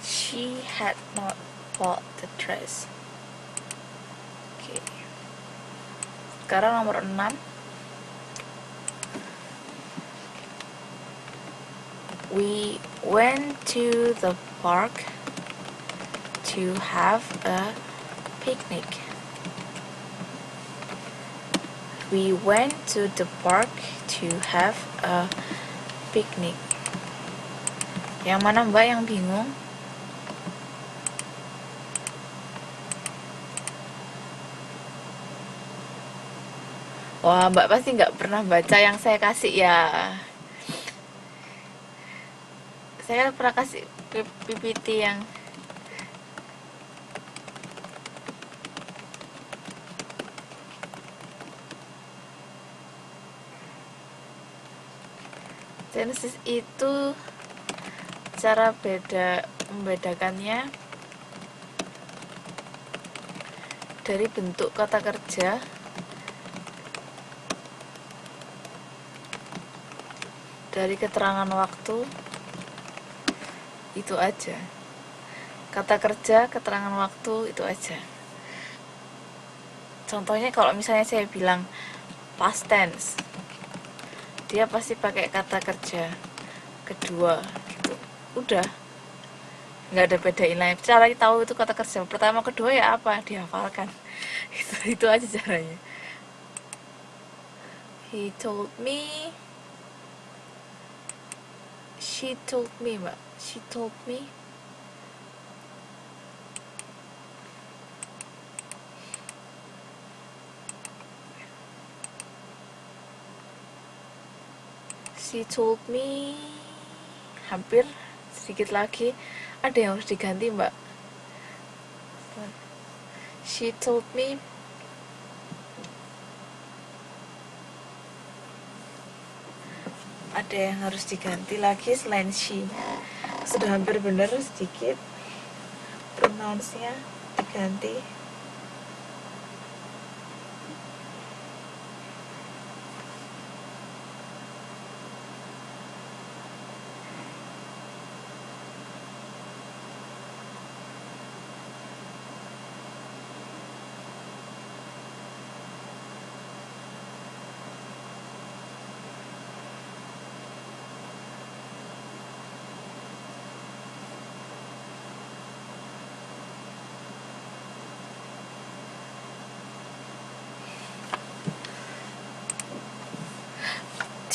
She had not bought the dress. Oke. Sekarang nomor 6. We went to the park to have a picnic. We went to the park to have a picnic. Yang mana mbak yang bingung? Wah, mbak pasti nggak pernah baca yang saya kasih ya. Saya pernah kasih PPT yang Genesis itu cara membedakannya dari bentuk kata kerja, dari keterangan waktu, itu aja. Kata kerja, keterangan waktu, itu aja. Contohnya kalau misalnya saya bilang past tense, dia pasti pakai kata kerja kedua gitu. Udah, nggak ada bedain lain. Cara tahu itu kata kerja pertama kedua ya apa, dihafalkan. Itu aja caranya. He told me, she told me, mbak, she told me. She told me. Hampir, sedikit lagi. Ada yang harus diganti, mbak. She told me. Ada yang harus diganti lagi selain she. Sudah hampir benar, sedikit pronounce-nya diganti.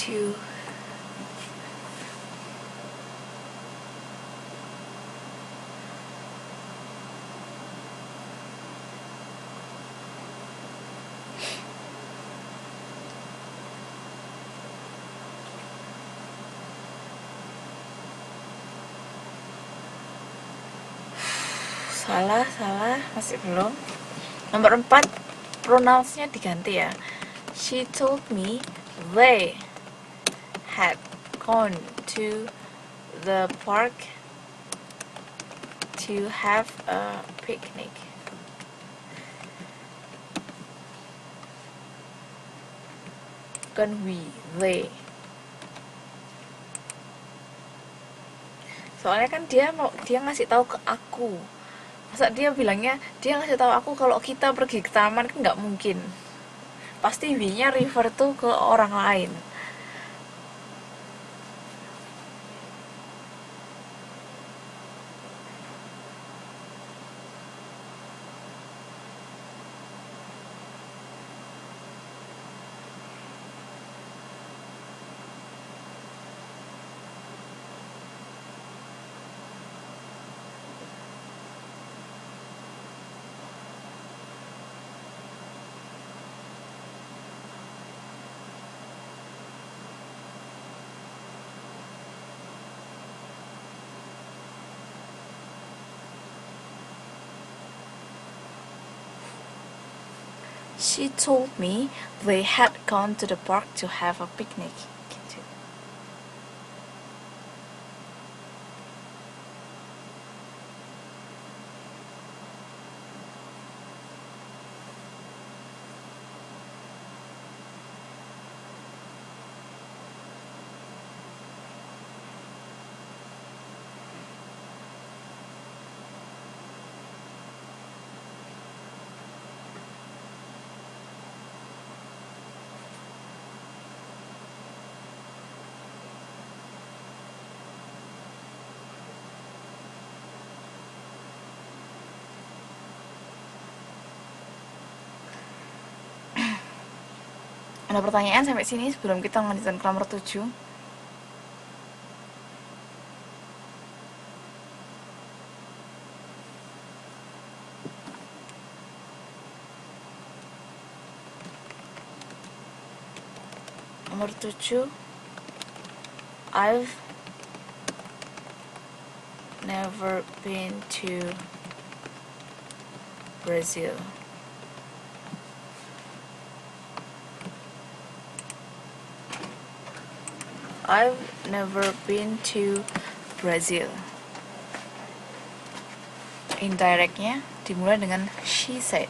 To salah, masih belum. Nomor 4, pronounce-nya diganti ya. She told me they had gone to the park to have a picnic. Bukan we, they. Soalnya kan dia ngasih tahu ke aku. Masa dia bilangnya dia ngasih tahu aku kalau kita pergi ke taman, kan nggak mungkin. Pasti we-nya refer tuh ke orang lain. She told me they had gone to the park to have a picnic. Gitu. Ada pertanyaan sampai sini sebelum kita melanjutkan ke nomor 7? Nomor 7, I've never been to Brazil. I've never been to Brazil. Indirectnya dimulai dengan she said.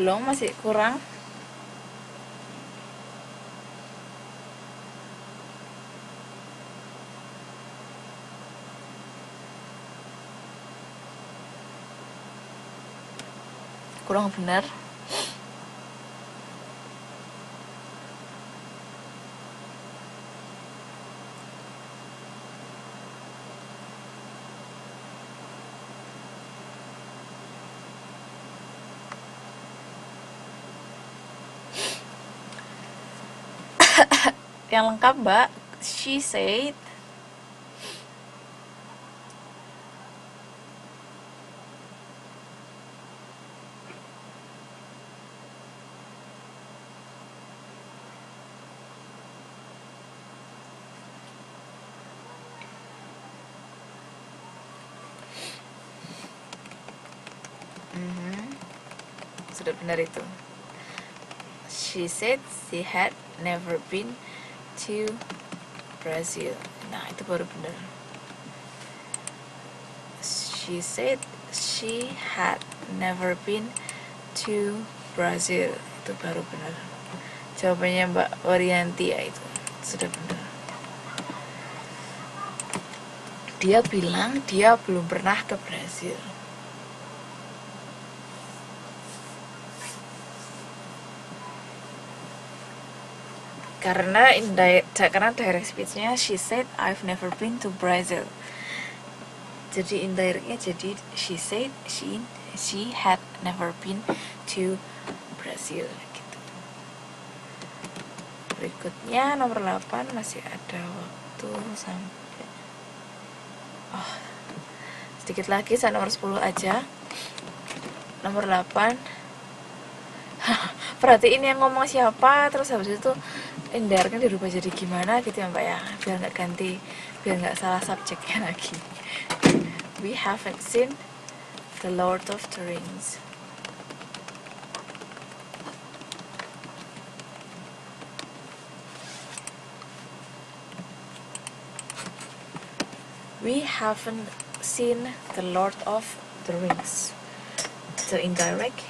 Belum, masih kurang. Kurang benar. Yang lengkap, Mbak. She said. Sudah benar itu. She said she had never been to Brazil. Nah, itu baru benar. She said she had never been to Brazil. Itu baru benar. Jawabannya Mbak Orianti ya, itu sudah benar. Dia bilang dia belum pernah ke Brazil. Karena direct speech-nya she said I've never been to Brazil. Jadi indirectnya jadi she said she had never been to Brazil gitu. Berikutnya nomor 8, masih ada waktu sampai sedikit lagi, saya nomor 10 aja. Nomor 8 perhatiin yang ngomong siapa, terus habis itu indirectnya dirubah jadi gimana gitu ya Mbak ya, biar nggak ganti, biar nggak salah subjeknya lagi. We haven't seen The Lord of the Rings. We haven't seen The Lord of the Rings. So indirectnya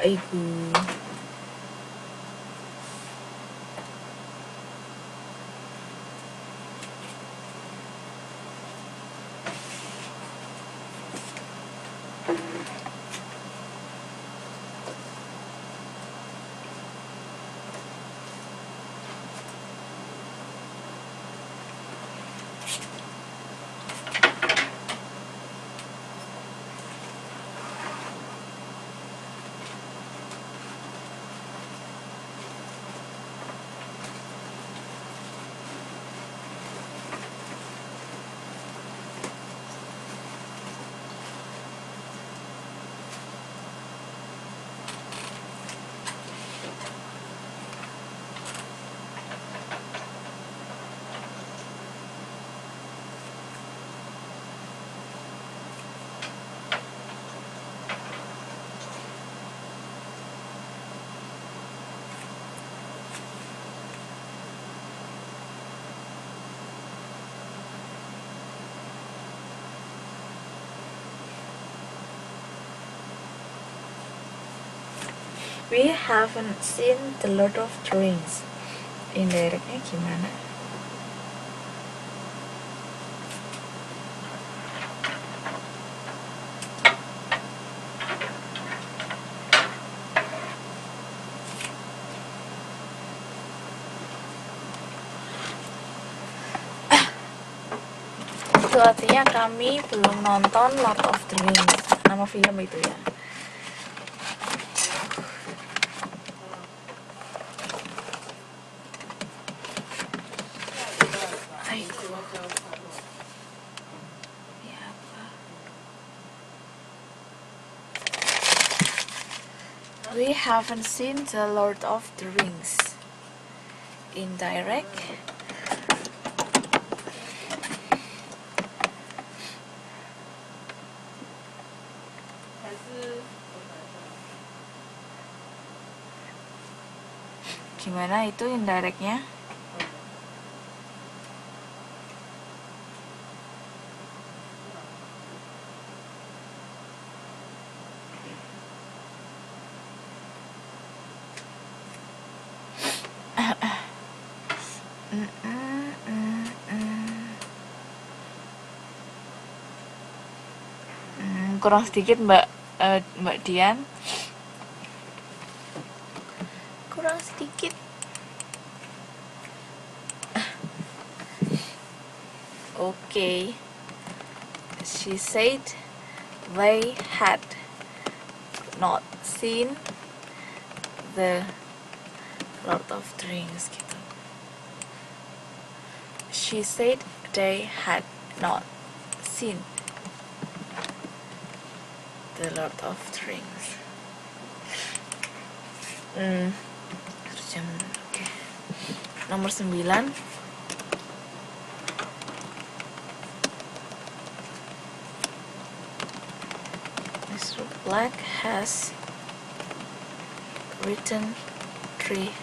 ibu. We haven't seen The Lord of the Rings. Indirectnya gimana? Itu artinya kami belum nonton Lord of the Rings, nama film itu ya. We haven't seen The Lord of the Rings. Indirect. Gimana itu indirectnya? kurang sedikit Mbak Mbak Dian, kurang sedikit. Okay. She said they had not seen the Lord of the Rings gitu. She said they had not seen the Lord of the Rings. Jam, okay. Nomor 9. Mr. Black has written 3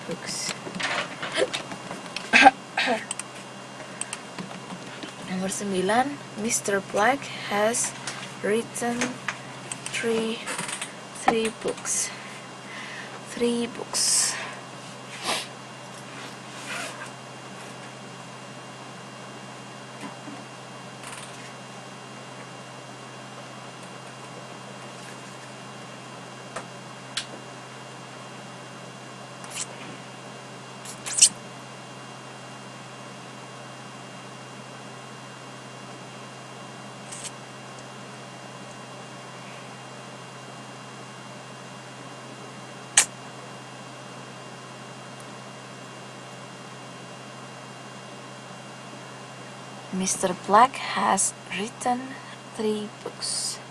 books. Nomor 9. Mr. Black has written 3 books. 3 books. Mr. Black has written 3 books.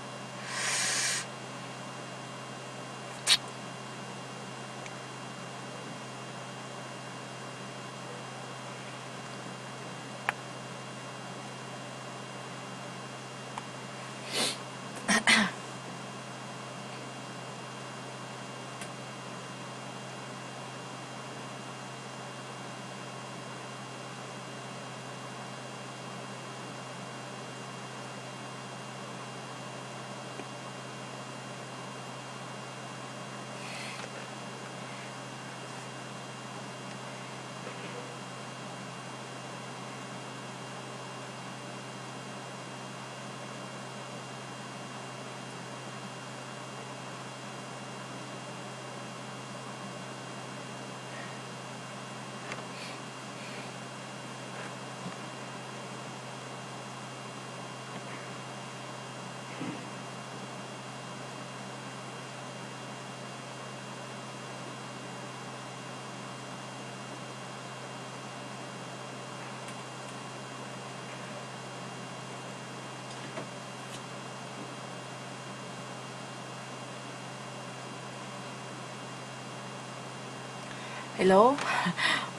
Hello?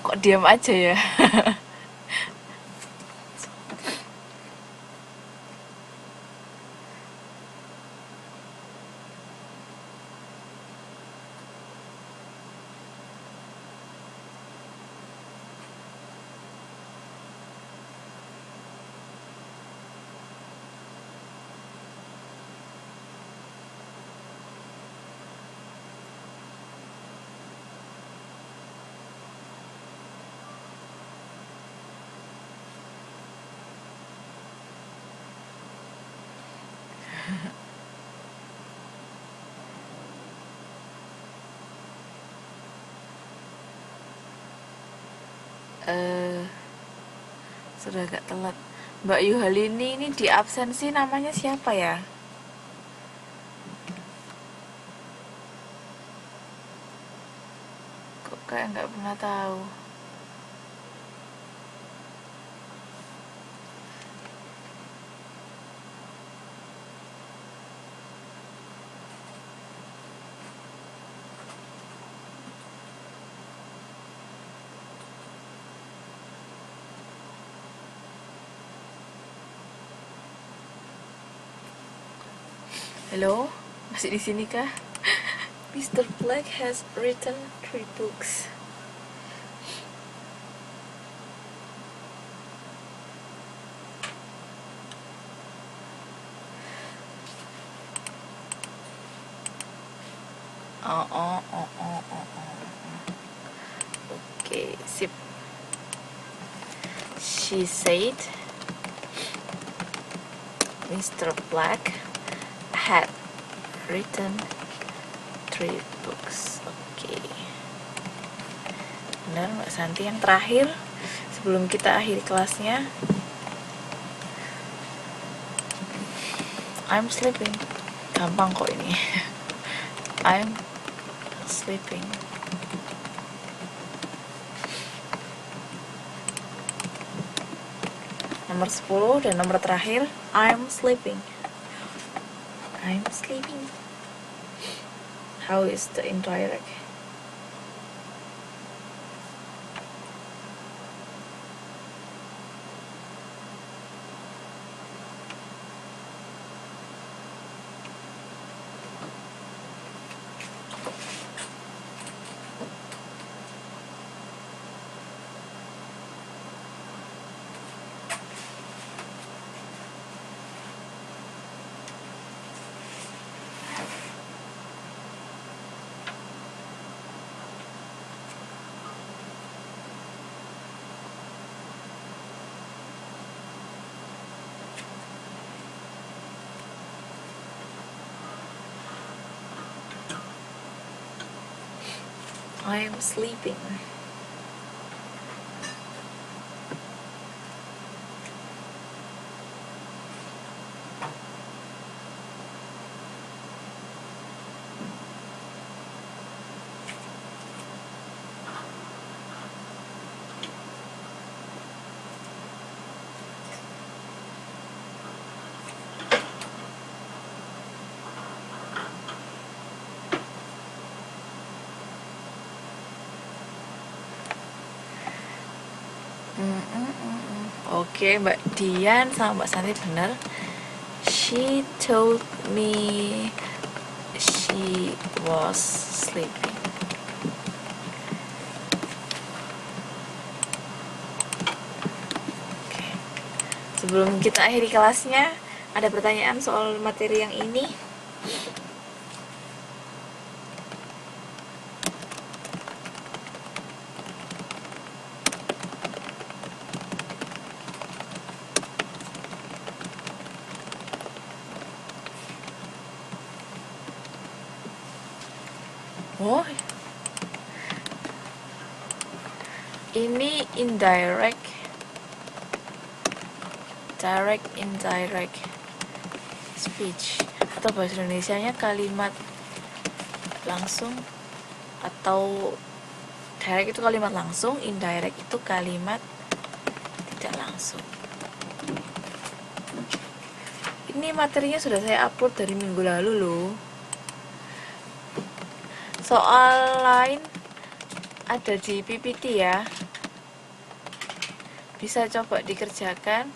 Kok diam aja ya? Sudah agak telat. Mbak Yuhalini ini di absensi namanya siapa ya? Kok kayak nggak pernah tahu. Hello? Masih di sini kah? Mr. Black has written 3 books. Oke, sip. She said Mr. Black had written 3 books. Oke. Benar Mbak Santi. Yang terakhir sebelum kita akhiri kelasnya, I'm sleeping. Gampang kok ini. I'm sleeping. Nomor 10 dan nomor terakhir, I'm sleeping. I'm sleeping. How is the indirect? I'm sleeping. Oke, Mbak Dian sama Mbak Santi benar. She told me she was sleeping. Oke. Sebelum kita akhiri kelasnya, ada pertanyaan soal materi yang ini? Oh, ini indirect, direct, indirect speech, atau bahasa Indonesianya kalimat langsung, atau direct itu kalimat langsung, indirect itu kalimat tidak langsung. Ini materinya sudah saya upload dari minggu lalu loh. Soal lain ada di PPT ya, bisa coba dikerjakan.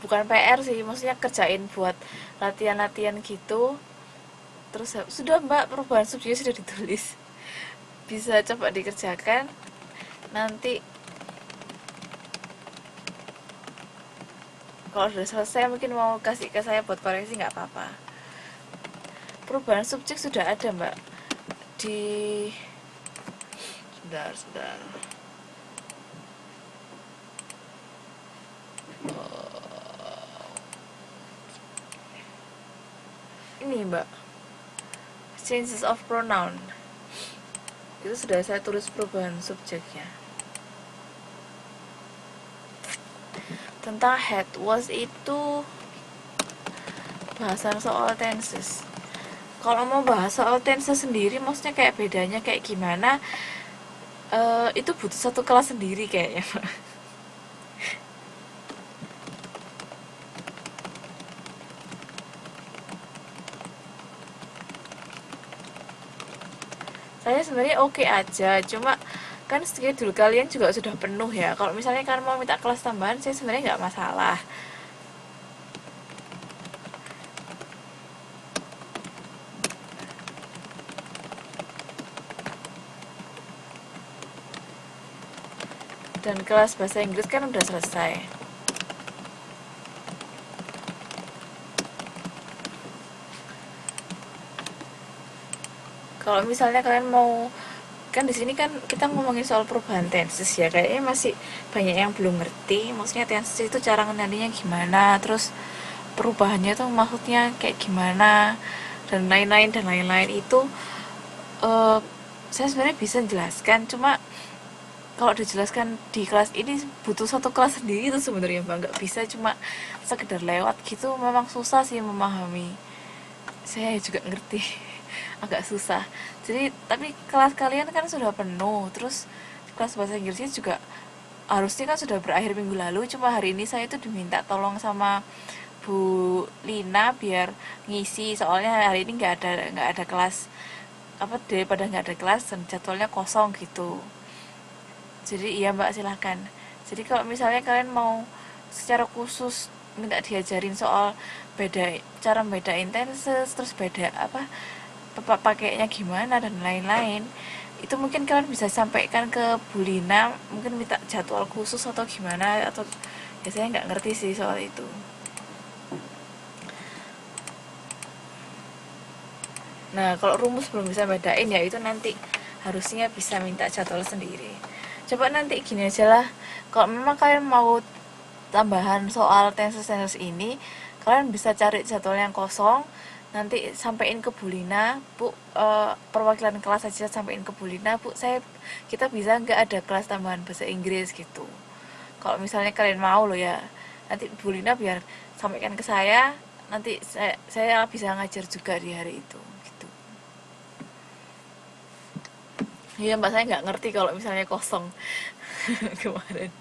Bukan PR sih, maksudnya kerjain buat latihan-latihan gitu. Terus sudah Mbak, perubahan subjeknya sudah ditulis, bisa coba dikerjakan. Nanti kalau sudah selesai mungkin mau kasih ke saya buat koreksi, nggak apa-apa. Perubahan subjek sudah ada Mbak di sebentar. Ini Mbak, changes of pronoun itu sudah saya tulis perubahan subjeknya. Tentang had, was itu bahasan soal tenses. Kalau mau bahas soal tenses sendiri, maksudnya kayak bedanya kayak gimana, itu butuh satu kelas sendiri kayaknya. Saya sebenarnya oke aja, cuma kan schedule kalian juga sudah penuh ya. Kalau misalnya kalian mau minta kelas tambahan, saya sebenarnya nggak masalah. Dan kelas bahasa Inggris kan udah selesai. Kalau misalnya kalian mau kan di sini kan kita ngomongin soal perubahan tenses ya, kayaknya masih banyak yang belum ngerti maksudnya tenses itu cara ngenalinya gimana, terus perubahannya tuh maksudnya kayak gimana dan lain-lain itu eh, saya sebenarnya bisa jelaskan, cuma kalau dijelaskan di kelas ini butuh satu kelas sendiri itu sebenarnya mbak, nggak bisa cuma sekedar lewat gitu, memang susah sih memahami, saya juga ngerti agak susah. Jadi tapi kelas kalian kan sudah penuh, terus kelas bahasa Inggrisnya juga harusnya kan sudah berakhir minggu lalu, cuma hari ini saya itu diminta tolong sama Bu Lina biar ngisi, soalnya hari ini nggak ada kelas, apa daripada nggak ada kelas dan jadwalnya kosong gitu. Jadi iya mbak, silahkan. Jadi kalau misalnya kalian mau secara khusus minta diajarin soal beda cara bedain tenses, terus beda apa pakainya gimana dan lain-lain, itu mungkin kalian bisa sampaikan ke Bu Lina, mungkin minta jadwal khusus atau gimana, atau ya saya nggak ngerti sih soal itu. Nah kalau rumus belum bisa bedain ya itu nanti harusnya bisa minta jadwal sendiri. Coba nanti gini aja lah, kalau memang kalian mau tambahan soal tenses-tenses ini, kalian bisa cari jadwal yang kosong, nanti sampaikan ke Bu Lina, Bu, perwakilan kelas aja sampaikan ke Bu Lina, Bu, kita bisa nggak ada kelas tambahan bahasa Inggris gitu. Kalau misalnya kalian mau loh ya, nanti Bu Lina biar sampaikan ke saya, nanti saya bisa ngajar juga di hari itu gitu. Iya mbak, saya nggak ngerti kalau misalnya kosong kemarin.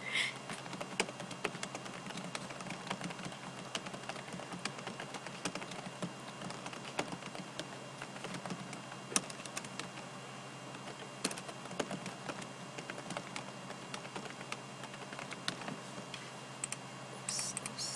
Ups, ups.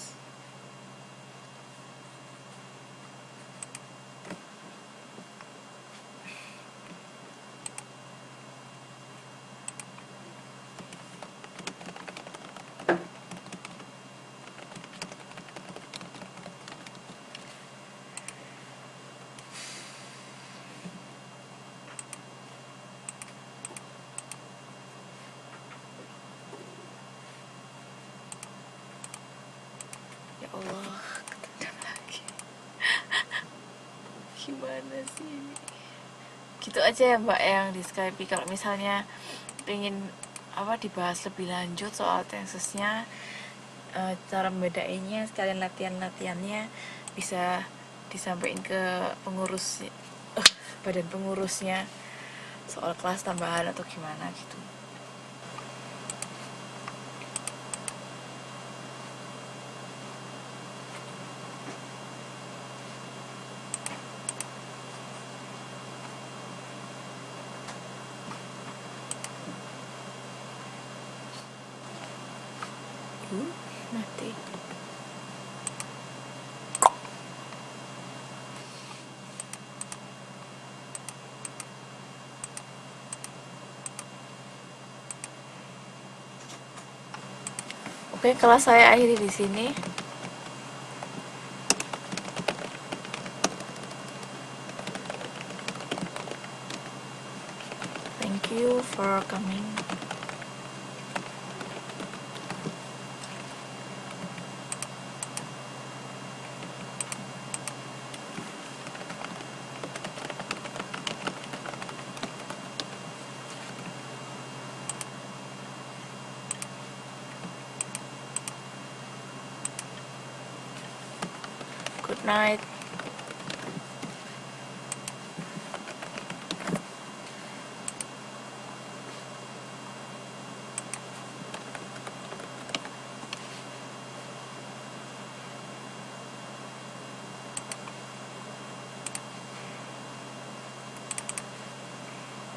Ya Allah, ketendang lagi. Gimana sih ini? Gitu aja ya mbak yang di Skype. Kalau misalnya pengen apa dibahas lebih lanjut soal tensesnya, cara membedainnya, sekalian latihan-latihannya bisa disampaikan ke pengurus, badan pengurusnya soal kelas tambahan atau gimana gitu. Mati. Oke, kelas saya akhiri di sini. Thank you for coming. Good night.